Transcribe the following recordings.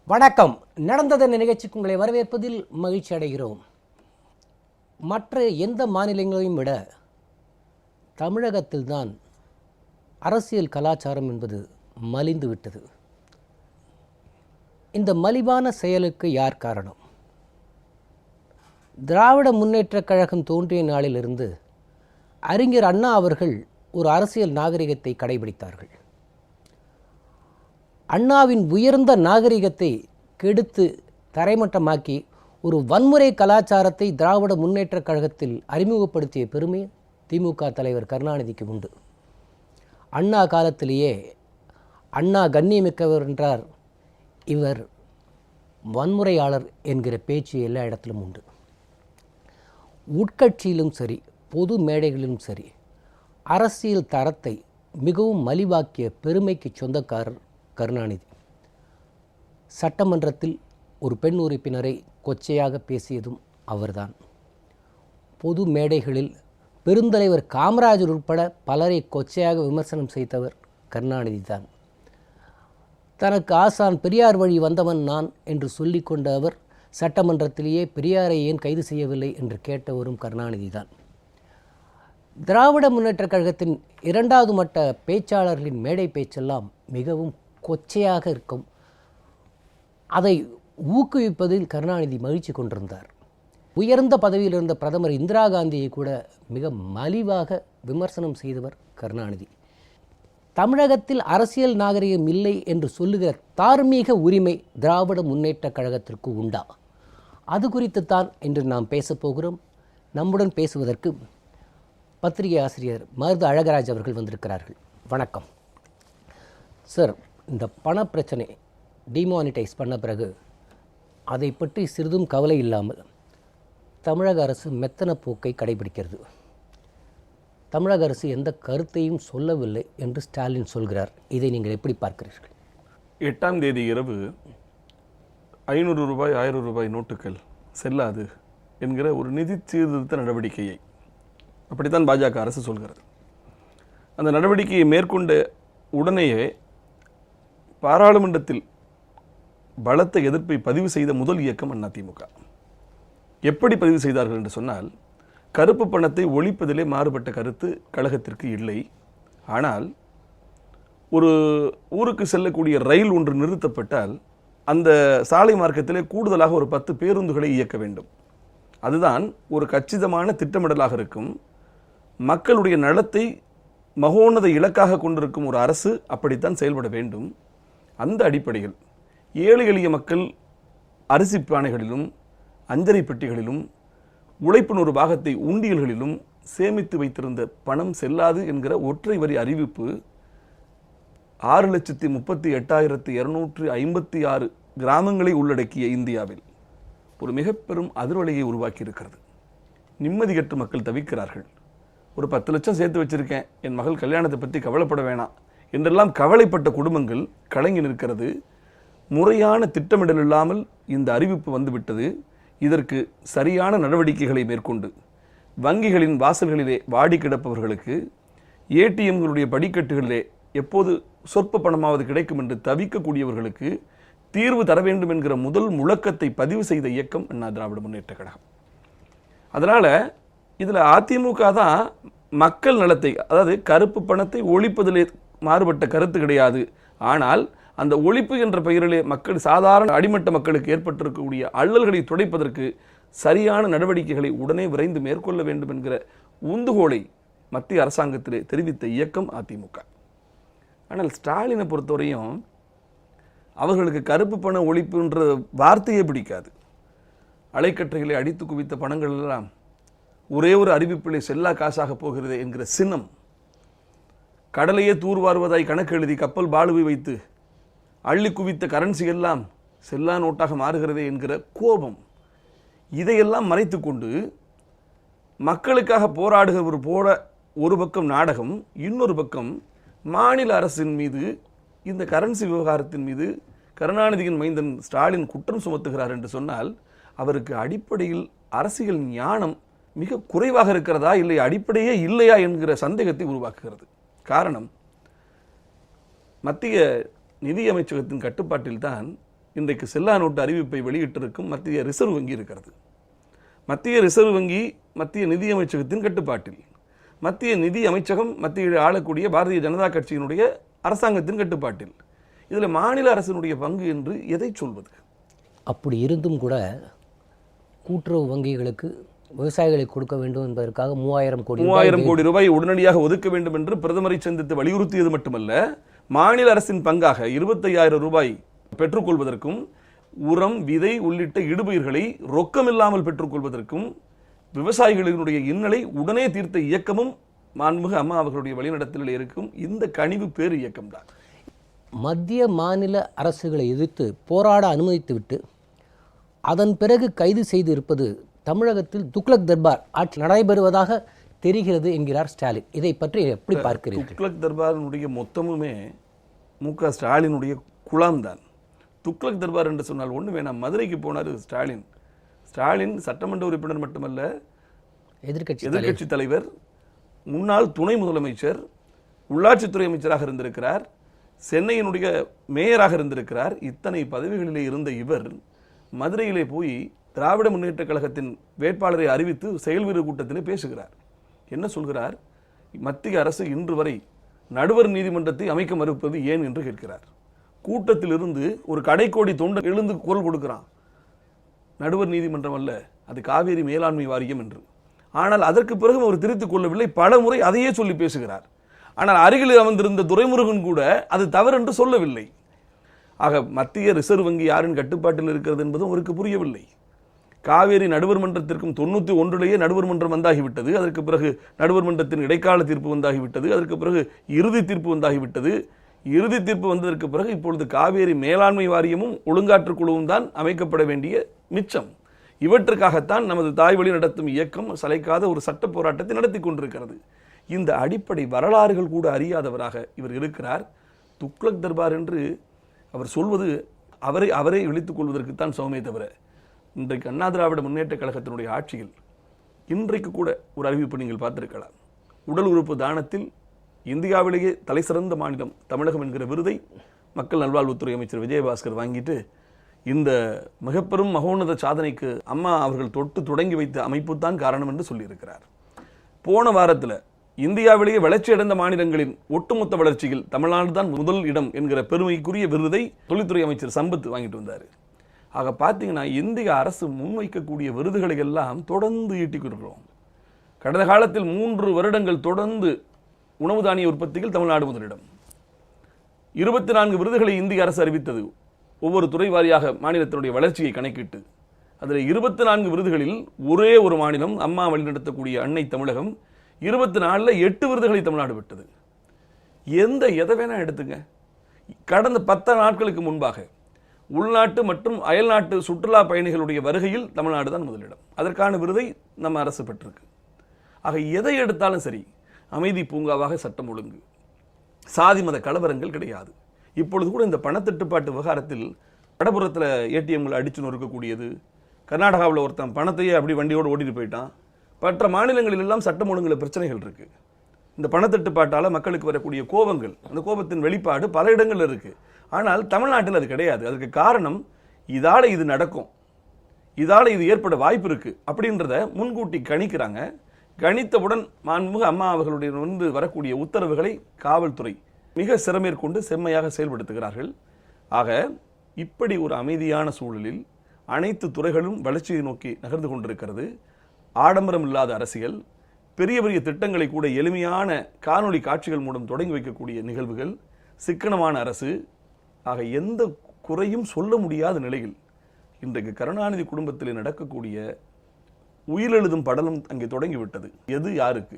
வணக்கம். நடந்தது நிகழ்ச்சிக்கு உங்களை வரவேற்பதில் மகிழ்ச்சி அடைகிறோம். மற்ற எந்த மாநிலங்களையும் விட தமிழகத்தில்தான் அரசியல் கலாச்சாரம் என்பது மலிந்து விட்டது. இந்த மலிவான செயலுக்கு யார் காரணம்? திராவிட முன்னேற்றக் கழகம் தோன்றிய நாளிலிருந்து அறிஞர் அண்ணா அவர்கள் ஒரு அரசியல் நாகரிகத்தை கடைபிடித்தார்கள். அண்ணாவின் உயர்ந்த நாகரிகத்தை கெடுத்து தரைமட்டமாக்கி ஒரு வன்முறை கலாச்சாரத்தை திராவிட முன்னேற்றக் கழகத்தில் அறிமுகப்படுத்திய பெருமை திமுக தலைவர் கருணாநிதிக்கு உண்டு. அண்ணா காலத்திலேயே அண்ணா கண்ணியமிக்கவர் என்றார். இவர் வன்முறையாளர் என்கிற பேச்சு எல்லா இடத்திலும் உண்டு. உட்கட்சியிலும் சரி, பொது மேடைகளிலும் சரி, அரசியல் தரத்தை மிகவும் மலிவாக்கிய பெருமைக்கு சொந்தக்காரர் கருணாநிதி. சட்டமன்றத்தில் ஒரு பெண் உறுப்பினரை கொச்சையாக பேசியதும் அவர்தான். பொது மேடைகளில் பெருந்தலைவர் காமராஜர் உட்பட பலரை கொச்சையாக விமர்சனம் செய்தவர் கருணாநிதி தான். தனக்கு ஆசான் பெரியார் வழி வந்தவன் நான் என்று சொல்லிக்கொண்ட அவர் சட்டமன்றத்திலேயே பெரியாரை ஏன் கைது செய்யவில்லை என்று கேட்டவரும் கருணாநிதி தான். திராவிட முன்னேற்றக் கழகத்தின் இரண்டாவது மட்ட பேச்சாளர்களின் மேடை பேச்செல்லாம் மிகவும் கொச்சையாக இருக்கும். அதை ஊக்குவிப்பதில் கருணாநிதி மகிழ்ச்சி கொண்டிருந்தார். உயர்ந்த பதவியில் இருந்த பிரதமர் இந்திரா காந்தியை கூட மிக மலிவாக விமர்சனம் செய்தவர் கருணாநிதி. தமிழகத்தில் அரசியல் நாகரிகம் இல்லை என்று சொல்லுகிற தார்மீக உரிமை திராவிட முன்னேற்றக் கழகத்திற்கு உண்டா? அது குறித்துத்தான் இன்று நாம் பேசப்போகிறோம். நம்முடன் பேசுவதற்கு பத்திரிகை ஆசிரியர் மருது அழகராஜ் அவர்கள் வந்திருக்கிறார்கள். வணக்கம் சார். இந்த பண பிரச்சனை டிமானிட்டைஸ் பண்ண பிறகு அதை பற்றி சிறிதும் கவலை இல்லாமல் தமிழக அரசு மெத்தன போக்கை கடைபிடிக்கிறது. தமிழக அரசு எந்த கருத்தையும் சொல்லவில்லை என்று ஸ்டாலின் சொல்கிறார். இதை நீங்கள் எப்படி பார்க்கிறீர்கள்? 8ஆம் தேதி இரவு 500 ரூபாய் 1000 ரூபாய் நோட்டுகள் செல்லாது என்கிற ஒரு நிதி சீர்திருத்த நடவடிக்கையை அப்படித்தான் பாஜக அரசு சொல்கிறது. அந்த நடவடிக்கையை மேற்கொண்ட உடனேயே பாராளுமன்றத்தில் பலத்த எதிர்ப்பை பதிவு செய்த முதல் இயக்கம் அதிமுக. எப்படி பதிவு செய்தார்கள் என்று சொன்னால், கருப்பு பணத்தை ஒழிப்பதிலே மாறுபட்ட கருத்து கழகத்திற்கு இல்லை. ஆனால் ஒரு ஊருக்கு செல்லக்கூடிய ரயில் ஒன்று நிறுத்தப்பட்டால் அந்த சாலை மார்க்கத்திலே கூடுதலாக ஒரு 10 பேருந்துகளை இயக்க வேண்டும். அதுதான் ஒரு கச்சிதமான திட்டமிடலாக இருக்கும். மக்களுடைய நலத்தை மகோன்னத இலக்காக கொண்டிருக்கும் ஒரு அரசு அப்படித்தான் செயல்பட வேண்டும். அந்த அடிப்படையில் ஏழை எளிய மக்கள் அரிசி பானைகளிலும் அஞ்சரை பெட்டிகளிலும் உழைப்பின் ஒரு பாகத்தை உண்டியல்களிலும் சேமித்து வைத்திருந்த பணம் செல்லாது என்கிற ஒற்றை வரி அறிவிப்பு 6,38,256 கிராமங்களை உள்ளடக்கிய இந்தியாவில் ஒரு மிக பெரும் அதிர்வலையை உருவாக்கி இருக்கிறது. நிம்மதியற்ற மக்கள் தவிக்கிறார்கள். ஒரு 10 லட்சம் சேர்த்து வச்சிருக்கேன், என் மகள் கல்யாணத்தை பற்றி கவலைப்பட வேணாம் என்றெல்லாம் கவலைப்பட்ட குடும்பங்கள் கலங்கி நிற்கிறது. முறையான திட்டமிடல் இல்லாமல் இந்த அறிவிப்பு வந்துவிட்டது. இதற்கு சரியான நடவடிக்கைகளை மேற்கொண்டு வங்கிகளின் வாசல்களிலே வாடி கிடப்பவர்களுக்கு, ஏடிஎம்களுடைய படிக்கட்டுகளிலே எப்போது சொற்ப பணமாவது கிடைக்கும் என்று தவிக்கக்கூடியவர்களுக்கு தீர்வு தர வேண்டும் என்கிற முதல் முழக்கத்தை பதிவு செய்த இயக்கம் அண்ணா திராவிட முன்னேற்ற கழகம். அதனால இதில் அதிமுக தான் மக்கள் நலத்தை, அதாவது கருப்பு பணத்தை ஒழிப்பதிலே மாறுபட்ட கருத்து கிடையாது. ஆனால் அந்த ஒழிப்பு என்ற பெயரிலே மக்கள், சாதாரண அடிமட்ட மக்களுக்கு ஏற்பட்டிருக்கக்கூடிய அல்லல்களை துடைப்பதற்கு சரியான நடவடிக்கைகளை உடனே விரைந்து மேற்கொள்ள வேண்டும் என்கிற உந்துகோலை மத்திய அரசாங்கத்திலே தெரிவித்த இயக்கம் அதிமுக. ஆனால் ஸ்டாலினை பொறுத்தவரையும் அவர்களுக்கு கருப்பு பண ஒழிப்புன்ற வார்த்தையே பிடிக்காது. அலைக்கற்றைகளை அடித்து குவித்த பணங்கள் எல்லாம் ஒரே ஒரு அறிவிப்பிலே செல்லா காசாக போகிறது என்கிற சின்னம், கடலையே தூர்வாருவதாய் கணக்கு எழுதி கப்பல் பாலுவை வைத்து அள்ளி குவித்த கரன்சி எல்லாம் செல்லா நோட்டாக மாறுகிறதே என்கிற கோபம், இதையெல்லாம் மறைத்து கொண்டு மக்களுக்காக போராடுகிறவர் போட ஒரு பக்கம் நாடகம், இன்னொரு பக்கம் மாநில அரசின் மீது, இந்த கரன்சி விவகாரத்தின் மீது கருணாநிதியின் மைந்தன் ஸ்டாலின் குற்றம் சுமத்துகிறார் என்று சொன்னால் அவருக்கு அடிப்படையில் அரசியல் ஞானம் மிக குறைவாக இருக்கிறதா, இல்லை அடிப்படையே இல்லையா என்கிற சந்தேகத்தை உருவாக்குகிறது. காரணம், மத்திய நிதி அமைச்சகத்தின் கட்டுப்பாட்டில் தான் இன்றைக்கு செல்லா நோட்டு அறிவிப்பை வெளியிட்டிருக்கும் மத்திய ரிசர்வ் வங்கி இருக்கிறது. மத்திய ரிசர்வ் வங்கி மத்திய நிதி அமைச்சகத்தின் கட்டுப்பாட்டில், மத்திய நிதி அமைச்சகம் மத்திய ஆளக்கூடிய பாரதிய ஜனதா கட்சியினுடைய அரசாங்கத்தின் கட்டுப்பாட்டில். இதில் மாநில அரசினுடைய பங்கு என்று எதை சொல்வது? அப்படி இருந்தும் கூட கூட்டுறவு வங்கிகளுக்கு விவசாயிகளை கொடுக்க வேண்டும் என்பதற்காக 3000 கோடி ரூபாய் உடனடியாக ஒதுக்க வேண்டும் என்று பிரதமரை சந்தித்து வலியுறுத்தியது மட்டுமல்ல, மாநில அரசின் பங்காக 25,000 ரூபாய் பெற்றுக்கொள்வதற்கும், உரம், விதை உள்ளிட்ட இடுபயிர்களை ரொக்கமில்லாமல் பெற்றுக்கொள்வதற்கும், விவசாயிகளினுடைய இன்னலை உடனே தீர்த்த இயக்கமும் மாண்புமிகு அம்மா அவர்களுடைய வழிநடத்தலில் இருக்கும் இந்த கனிவு பேர் இயக்கம்தான். மத்திய மாநில அரசுகளை எதிர்த்து போராட அனுமதித்துவிட்டு அதன் பிறகு கைது செய்து இருப்பது தமிழகத்தில் துக்ளக் தர்பார் ஆட்சி நடைபெறுவதாக தெரிகிறது என்கிறார் ஸ்டாலின். இதை பற்றி எப்படி பார்க்கிறீர்கள்? துக்ளக் தர்பாரினுடைய மொத்தமுமே மு.க. ஸ்டாலினுடைய குழாம்தான். துக்ளக் தர்பார் என்று சொன்னால் ஒன்று வேணாம், மதுரைக்கு போனார் ஸ்டாலின். ஸ்டாலின் சட்டமன்ற உறுப்பினர் மட்டுமல்ல, எதிர்கட்சி தலைவர், முன்னாள் துணை முதலமைச்சர், உள்ளாட்சித்துறை அமைச்சராக இருந்திருக்கிறார், சென்னையினுடைய மேயராக இருந்திருக்கிறார். இத்தனை பதவிகளிலே இருந்த இவர் மதுரையிலே போய் திராவிட முன்னேற்ற கழகத்தின் வேட்பாளரை அறிவித்து செயல்வீர கூட்டத்திலே பேசுகிறார். என்ன சொல்கிறார்? மத்திய அரசு இன்று வரை நடுவர் நீதிமன்றத்தை அமைக்க மறுப்பது ஏன் என்று கேட்கிறார். கூட்டத்தில் இருந்து ஒரு கடைக்கோடி தொண்டன் எழுந்து குரல் கொடுக்கிறான், நடுவர் நீதிமன்றம் அல்ல, அது காவேரி மேலாண்மை வாரியம் என்று. ஆனால் அதற்கு பிறகு அவர் திருத்திக் கொள்ளவில்லை, பல முறை அதையே சொல்லி பேசுகிறார். ஆனால் அருகில் அமர்ந்திருந்த துரைமுருகன் கூட அது தவறு என்று சொல்லவில்லை. ஆக மத்திய ரிசர்வ் வங்கி யாரின் கட்டுப்பாட்டில் இருக்கிறது என்பதும் அவருக்கு புரியவில்லை. காவேரி நடுவர் மன்றத்திற்கும் 91 நடுவர் மன்றம் வந்தாகிவிட்டது. அதற்கு பிறகு நடுவர் மன்றத்தின் இடைக்கால தீர்ப்பு வந்தாகிவிட்டது. அதற்கு பிறகு இறுதி தீர்ப்பு வந்தாகிவிட்டது. இறுதி தீர்ப்பு வந்ததற்கு பிறகு இப்பொழுது காவேரி மேலாண்மை வாரியமும் ஒழுங்காற்று குழுவும் தான் அமைக்கப்பட வேண்டிய மிச்சம். இவற்றுக்காகத்தான் நமது தாய் வழி நடத்தும் இயக்கம் சளைக்காத ஒரு சட்ட போராட்டத்தை நடத்தி கொண்டிருக்கிறது. இந்த அடிப்படை வரலாறுகள் கூட அறியாதவராக இவர் இருக்கிறார். துக்ளக் தர்பார் என்று அவர் சொல்வது அவரை இழித்துக் கொள்வதற்குத்தான் சௌமே தவிர, இன்றைக்கு அண்ணா திராவிட முன்னேற்ற கழகத்தினுடைய ஆட்சியில் இன்றைக்கு கூட ஒரு அறிவிப்பு நீங்கள் பார்த்திருக்கலாம். உடல் உறுப்பு தானத்தில் இந்தியாவிலேயே தலை சிறந்த மாநிலம் தமிழகம் என்கிற விருதை மக்கள் நல்வாழ்வுத்துறை அமைச்சர் விஜயபாஸ்கர் வாங்கிட்டு, இந்த மிகப்பெரும் மகோன்னத சாதனைக்கு அம்மா அவர்கள் தொடங்கி வைத்த அமைப்பு தான் காரணம் என்று சொல்லியிருக்கிறார். போன வாரத்தில் இந்தியாவிலேயே வளர்ச்சி அடைந்த மாநிலங்களின் ஒட்டுமொத்த வளர்ச்சியில் தமிழ்நாடு தான் முதல் இடம் என்கிற பெருமைக்குரிய விருதை தொழில்துறை அமைச்சர் சம்பத் வாங்கிட்டு வந்தார். ஆக பார்த்தீங்கன்னா, இந்திய அரசு முன்வைக்கக்கூடிய விருதுகளை எல்லாம் தொடர்ந்து ஈட்டிக்கொள்கிறோம். கடந்த காலத்தில் 3 வருடங்கள் தொடர்ந்து உணவு தானிய உற்பத்தியில் தமிழ்நாடு முதலிடம். 24 விருதுகளை இந்திய அரசு அறிவித்தது, ஒவ்வொரு துறை வாரியாக மாநிலத்தினுடைய வளர்ச்சியை கணக்கிட்டு. அதில் 24 விருதுகளில் ஒரே ஒரு மாநிலம், அம்மா வழிநடத்தக்கூடிய அன்னை தமிழகம், 24ல் 8 விருதுகளை தமிழ்நாடு பெற்றது. எதை வேணா எடுத்துங்க. கடந்த 10 நாட்களுக்கு முன்பாக உள்நாட்டு மற்றும் அயல்நாட்டு சுற்றுலா பயணிகளுடைய வருகையில் தமிழ்நாடு தான் முதலிடம். அதற்கான விருதை நம்ம அரசு பெற்றிருக்கு. ஆக எதை எடுத்தாலும் சரி, அமைதி பூங்காவாக சட்டம் ஒழுங்கு, சாதி மத கலவரங்கள் கிடையாது. இப்பொழுது கூட இந்த பணத்தட்டுப்பாட்டு விவகாரத்தில் வடபுறத்தில் ஏடிஎம்களை அடிச்சு நொறுக்கக்கூடியது, கர்நாடகாவில் ஒருத்தன் பணத்தையே அப்படி வண்டியோடு ஓட்டிட்டு போயிட்டான். மற்ற மாநிலங்களில் எல்லாம் சட்டம் ஒழுங்குல பிரச்சனைகள் இருக்கு. இந்த பணத்தட்டுப்பாட்டால் மக்களுக்கு வரக்கூடிய கோபங்கள், அந்த கோபத்தின் வெளிப்பாடு பல இடங்கள் இருக்கு. ஆனால் தமிழ்நாட்டில் அது கிடையாது. அதுக்கு காரணம், இதால இது நடக்கும், இதால இது ஏற்பட வாய்ப்பு இருக்கு அப்படின்றத முன்கூட்டி கணிக்கிறாங்க. கணித்தவுடன் மாண்புமிகு அம்மா அவர்களுடைய வந்து வரக்கூடிய உத்தரவுகளை காவல்துறை மிக சிறமேற்கொண்டு செம்மையாக செயல்படுத்துகிறார்கள். ஆக இப்படி ஒரு அமைதியான சூழலில் அனைத்து துறைகளும் வளர்ச்சியை நோக்கி நகர்ந்து கொண்டிருக்கிறது. ஆடம்பரம் இல்லாத அரசியல், பெரிய பெரிய திட்டங்களை கூட எளிமையான காணொளி காட்சிகள் மூலம் தொடங்கி வைக்கக்கூடிய நிகழ்வுகள், சிக்கனமான அரசு. ஆக எந்த குறையும் சொல்ல முடியாத நிலையில் இன்றைக்கு கருணாநிதி குடும்பத்தில் நடக்கக்கூடிய உயிரெழுதும் படலம் அங்கே தொடங்கிவிட்டது. எது யாருக்கு?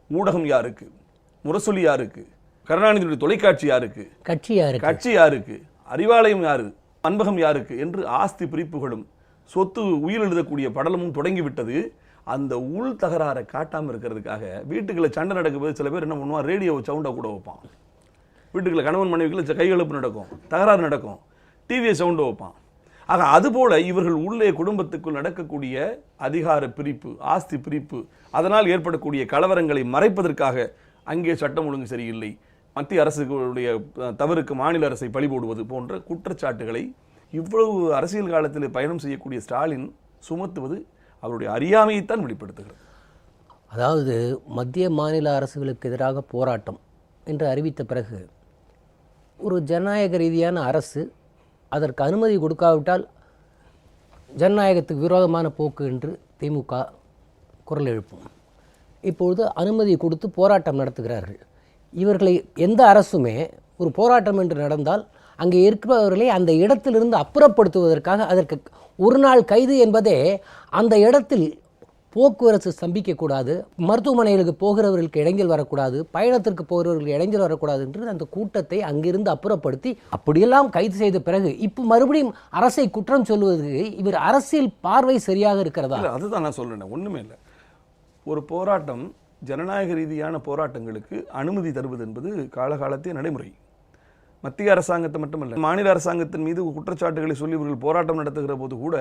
ஊடகம் யாருக்கு? முரசொலி யாருக்கு? கருணாநிதியுடைய தொலைக்காட்சி யாருக்கு? கட்சி யாருக்கு? அறிவாலயம் யாரு? அன்பகம் யாருக்கு? என்று ஆஸ்தி பிரிப்புகளும் சொத்து உயிர் எழுதக்கூடிய படலமும் தொடங்கிவிட்டது. அந்த உள் தகராறை காட்டாமல் இருக்கிறதுக்காக வீட்டுக்குள்ள சண்டை நடக்கும்போது சில பேர் என்ன பண்ணுவான், ரேடியோ சவுண்டை கூட வைப்பான். வீட்டுக்குள்ள கணவன் மனைவிக்குள்ள கையெழுப்பு நடக்கும், தகராறு நடக்கும், டிவியை சவுண்டை வைப்பான். ஆக அதுபோல இவர்கள் உள்ளே குடும்பத்துக்குள் நடக்கக்கூடிய அதிகார பிரிப்பு, ஆஸ்தி பிரிப்பு, அதனால் ஏற்படக்கூடிய கலவரங்களை மறைப்பதற்காக அங்கே சட்டம் ஒழுங்கு சரியில்லை, மத்திய அரசுடைய தவறுக்கு மாநில அரசை பழி போடுவது போன்ற குற்றச்சாட்டுகளை இவ்வளவு அரசியல் காலத்தில் பயணம் செய்யக்கூடிய ஸ்டாலின் சுமத்துவது அவருடைய அறியாமையைத்தான் வெளிப்படுத்துகிறது. அதாவது மத்திய மாநில அரசுகளுக்கு எதிராக போராட்டம் என்று அறிவித்த பிறகு ஒரு ஜனநாயக ரீதியான அரசு அதற்கு அனுமதி கொடுக்காவிட்டால் ஜனநாயகத்துக்கு விரோதமான போக்கு என்று திமுக குரல் எழுப்பும். இப்பொழுது அனுமதி கொடுத்து போராட்டம் நடத்துகிறார்கள். இவர்களை எந்த அரசுமே ஒரு போராட்டம் என்று நடந்தால் அங்கே இருக்கிறவர்களை அந்த இடத்திலிருந்து அப்புறப்படுத்துவதற்காக அதற்கு ஒரு நாள் கைது என்பதே அந்த இடத்தில் போக்குவரத்து ஸ்தம்பிக்கக்கூடாது, மருத்துவமனைகளுக்கு போகிறவர்களுக்கு இடைஞ்சல் வரக்கூடாது, பயணத்திற்கு போகிறவர்களுக்கு இடைஞ்சல் வரக்கூடாது என்று அந்த கூட்டத்தை அங்கிருந்து அப்புறப்படுத்தி அப்படியெல்லாம் கைது செய்த பிறகு இப்போ மறுபடியும் அரசை குற்றம் சொல்வது இவர் அரசியல் பார்வை சரியாக இருக்கிறதா? அதுதான் நான் சொல்றேன். ஒண்ணுமே இல்லை. ஒரு போராட்டம் ஜனநாயக ரீதியான போராட்டங்களுக்கு அனுமதி தருவது என்பது காலகாலத்திய நடைமுறை. மத்திய அரசாங்கத்தை மட்டுமல்ல, மாநில அரசாங்கத்தின் மீது குற்றச்சாட்டுகளை சொல்லி இவர்கள் போராட்டம் நடத்துகிற போது கூட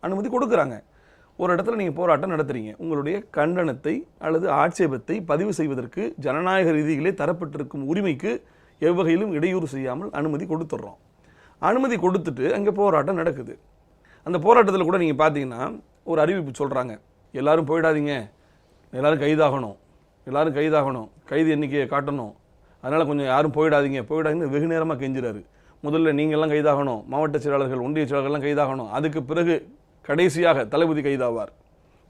அனுமதி கொடுக்குறாங்க. ஒரு இடத்துல நீங்கள் போராட்டம் நடத்துறீங்க, உங்களுடைய கண்டனத்தை அல்லது ஆட்சேபத்தை பதிவு செய்வதற்கு ஜனநாயக ரீதியிலே தரப்பட்டிருக்கும் உரிமைக்கு எவ்வகையிலும் இடையூறு செய்யாமல் அனுமதி கொடுத்துட்றோம். அனுமதி கொடுத்துட்டு அங்கே போராட்டம் நடக்குது. அந்த போராட்டத்தில் கூட நீங்கள் பார்த்தீங்கன்னா ஒரு அறிவிப்பு சொல்கிறாங்க, எல்லாரும் போயிடாதீங்க, எல்லாரும் கைதாகணும், எல்லாரும் கைதாகணும், கைது எண்ணிக்கையை காட்டணும், அதனால் கொஞ்சம் யாரும் போயிடாதீங்கன்னு வெகு நேரமாக கெஞ்சுறாரு. முதல்ல நீங்கள்லாம் கைதாகணும், மாவட்ட செயலாளர்கள், ஒன்றிய செயலாளர்கள்லாம் கைதாகணும், அதுக்கு பிறகு கடைசியாக தளபதி கைதாவார்.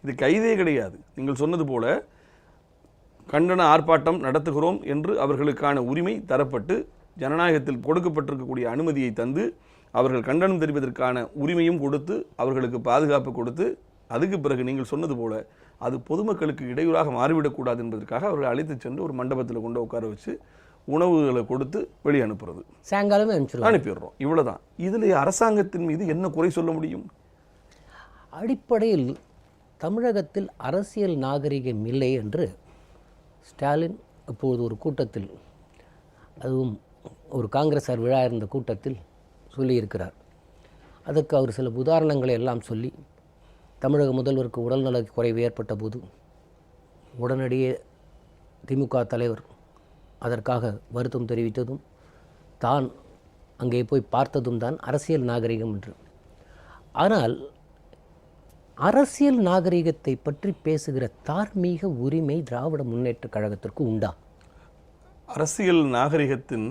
இது கைதே கிடையாது. நீங்கள் சொன்னது போல கண்டன ஆர்ப்பாட்டம் நடத்துகிறோம் என்று அவர்களுக்கான உரிமை தரப்பட்டு ஜனநாயகத்தில் கொடுக்கப்பட்டிருக்கக்கூடிய அனுமதியை தந்து அவர்கள் கண்டனம் தெரிவிப்பதற்கான உரிமையும் கொடுத்து அவர்களுக்கு பாதுகாப்பு கொடுத்து அதுக்கு பிறகு நீங்கள் சொன்னது போல அது பொதுமக்களுக்கு இடையூறாக மாறிவிடக்கூடாது என்பதற்காக அவர்கள் அழைத்து சென்று ஒரு மண்டபத்தில் கொண்டு உட்கார வச்சு உணவுகளை கொடுத்து வெளியே அனுப்புறது, சாயங்காலமே அனுப்பிடுறோம். இவ்வளவுதான். இதில் அரசாங்கத்தின் மீது என்ன குறை சொல்ல முடியும்? அடிப்படையில் தமிழகத்தில் அரசியல் நாகரிகம் இல்லை என்று ஸ்டாலின் இப்போது ஒரு கூட்டத்தில், அதுவும் ஒரு காங்கிரஸார் விழா இருந்த கூட்டத்தில் சொல்லியிருக்கிறார். அதற்கு அவர் சில உதாரணங்களை எல்லாம் சொல்லி, தமிழக முதல்வருக்கு உடல்நல குறைவு ஏற்பட்ட போது உடனடியே திமுக தலைவர் அதற்காக வருத்தம் தெரிவித்ததும் தான் அங்கே போய் பார்த்ததும் தான் அரசியல் நாகரிகம் என்று. ஆனால் அரசியல் நாகரிகத்தை பற்றி பேசுகிற தார்மீக உரிமை திராவிட முன்னேற்ற கழகத்திற்கு உண்டா? அரசியல் நாகரிகத்தின்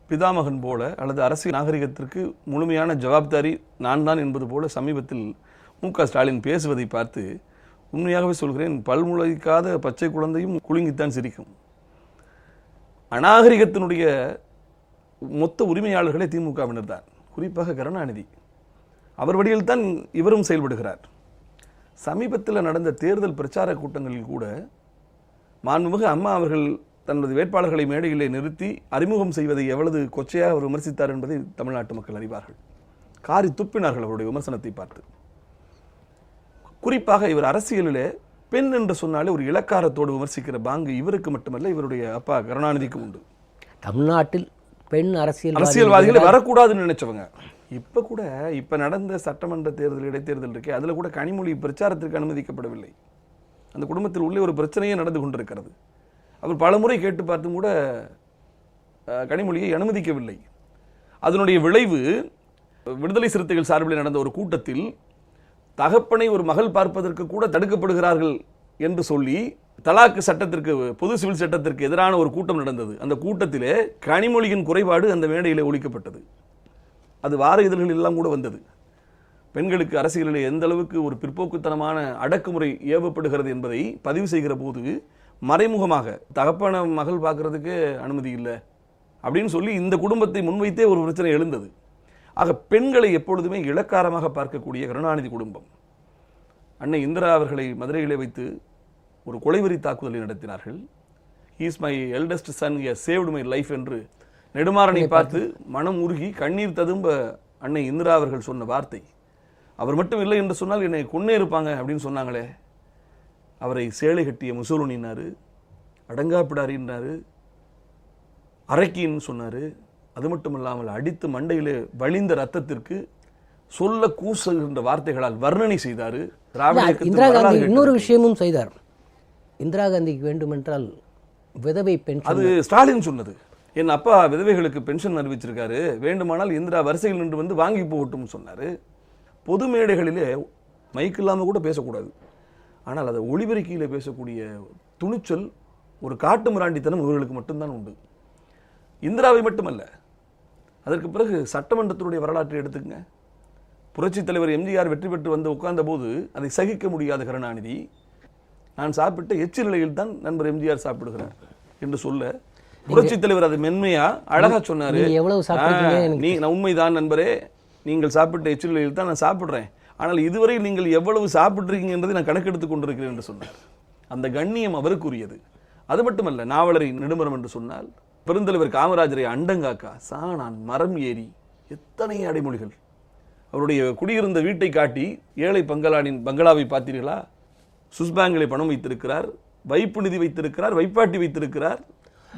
பிதாமகன் போல அல்லது அரசியல் நாகரிகத்திற்கு முழுமையான ஜவாப்தாரி நான் தான் என்பது போல சமீபத்தில் மு.க. ஸ்டாலின் பேசுவதை பார்த்து உண்மையாகவே சொல்கிறேன், பல்முளைக்காத பச்சை குழந்தையும் குலுங்கித்தான் சிரிக்கும். அநாகரிகத்தினுடைய மொத்த உரிமையாளர்களே திமுகவினர் தான், குறிப்பாக கருணாநிதி. அவர் வழியில் தான் இவரும் செயல்படுகிறார். சமீபத்தில் நடந்த தேர்தல் பிரச்சார கூட்டங்களில் கூட மாண்புமிகு அம்மா அவர்கள் தனது வேட்பாளர்களை மேடையிலே நிறுத்தி அறிமுகம் செய்வதை எவ்வளவு கொச்சையாக அவர் விமர்சித்தார் என்பதை தமிழ்நாட்டு மக்கள் அறிவார்கள். காரி துப்பினார்கள் அவருடைய விமர்சனத்தை பார்த்து. குறிப்பாக இவர் அரசியலிலே பெண் என்று சொன்னாலே ஒரு இலக்காரத்தோடு விமர்சிக்கிற பாங்கு இவருக்கு மட்டுமல்ல, இவருடைய அப்பா கருணாநிதிக்கு உண்டு. தமிழ்நாட்டில் பெண் அரசியல்வாதிகளை வரக்கூடாதுன்னு நினைச்சவங்க. இப்ப நடந்த சட்டமன்ற தேர்தல், இடைத்தேர்தல் இருக்கே, அதுல கூட கனிமொழி பிரச்சாரத்திற்கு அனுமதிக்கப்படவில்லை. அந்த குடும்பத்தில் உள்ளே ஒரு பிரச்சனையே நடந்து கொண்டிருக்கிறது. அவர் பலமுறை கேட்டு பார்த்தும் கூட கனிமொழியை அனுமதிக்கவில்லை. அதனுடைய விளைவு விடுதலை சிறுத்தைகள் சார்பில் நடந்த ஒரு கூட்டத்தில் தகப்பனை ஒரு மகள் பார்ப்பதற்கு கூட தடுக்கப்படுகிறார்கள் என்று சொல்லி தலாக்கு சட்டத்திற்கு, பொது சிவில் சட்டத்திற்கு எதிரான ஒரு கூட்டம் நடந்தது. அந்த கூட்டத்திலே கனிமொழியின் குறைபாடு அந்த மேடையிலே ஒழிக்கப்பட்டது. அது வார இதழ்கள் எல்லாம் கூட வந்தது. பெண்களுக்கு அரசியலில் எந்த அளவுக்கு ஒரு பிற்போக்குத்தனமான அடக்குமுறை ஏவப்படுகிறது என்பதை பதிவு செய்கிற போது மறைமுகமாக தகப்பன மகள் பார்க்கறதுக்கு அனுமதி இல்லை அப்படின்னு சொல்லி இந்த குடும்பத்தை முன்வைத்தே ஒரு பிரச்சனை எழுந்தது. ஆக பெண்களை எப்பொழுதுமே இலக்காரமாக பார்க்கக்கூடிய கருணாநிதி குடும்பம் அன்னை இந்திரா அவர்களை மதுரையிலே வைத்து ஒரு கொலைவெறி தாக்குதலை நடத்தினார்கள். He is my eldest Sun, he has saved my life என்று நெடுமாறனை பார்த்து மனம் உருகி கண்ணீர் ததும்ப அன்னை இந்திரா அவர்கள் சொன்ன வார்த்தை, அவர் மட்டும் இல்லை என்று சொன்னால் என்னை கொன்னே இருப்பாங்க அப்படின்னு சொன்னாங்களே. அவரை சேலை கட்டிய முசோலினின்னாரு, அடங்காப்பிடாரின்னாரு, அரக்கின்னு சொன்னாரு. அது மட்டும் இல்லாமல் அடித்து மண்டையிலே வழிந்த ரத்தத்திற்கு சொல்ல கூசுகின்ற வார்த்தைகளால் வர்ணனை செய்தார். இந்திரா காந்தி இன்னொரு விஷயமும் செய்தார். இந்திரா காந்திக்கு வேண்டுமென்றால் விதவை பெண், அது ஸ்டாலின் சொன்னது. என் அப்பா விதவைகளுக்கு பென்ஷன் அறிவிச்சிருக்காரு, வேண்டுமானால் இந்திரா வரிசையில் நின்று வந்து வாங்கி போகட்டும்னு சொன்னார். பொது மேடைகளிலே மைக் இல்லாமல் கூட பேசக்கூடாது. ஆனால் அதை ஒளிபெருக்கியில் பேசக்கூடிய துணிச்சல், ஒரு காட்டு மிராண்டித்தனம் இவர்களுக்கு மட்டும்தான் உண்டு. இந்திராவை மட்டுமல்ல, அதற்கு பிறகு சட்டமன்றத்தினுடைய வரலாற்றை எடுத்துக்கங்க. புரட்சித் தலைவர் எம்ஜிஆர் வெற்றி பெற்று வந்து உட்கார்ந்த போது அதை சகிக்க முடியாத கருணாநிதி, நான் சாப்பிட்ட எச்சில் நிலையில் தான் நண்பர் எம்ஜிஆர் சாப்பிடுகிறார் என்று சொல்ல, புரட்சித் தலைவர் அதை மென்மையா அழகா சொன்னாரு. உண்மைதான் நண்பரே, நீங்கள் சாப்பிட்ட எச்சில் நிலையில் தான் நான் சாப்பிடுறேன், ஆனால் இதுவரை நீங்கள் எவ்வளவு சாப்பிட்றீங்க என்பதை நான் கணக்கெடுத்துக் கொண்டிருக்கிறேன் என்று சொன்னார். அந்த கண்ணியம் அவருக்குரியது. அது மட்டுமல்ல, நாவலரை நெடுமரம் என்று சொன்னால், பெருந்தலைவர் காமராஜரை அண்டங்காக்கா, சாணான், மரம் ஏறி, எத்தனை அடைமொழிகள். அவருடைய குடியிருந்த வீட்டை காட்டி, ஏழை பங்களாவின் பங்களாவை பார்த்தீர்களா, சுவிஸ் பேங்கிலே பணம் வைத்திருக்கிறார், வைப்பு நிதி வைத்திருக்கிறார், வைப்பாட்டி வைத்திருக்கிறார்.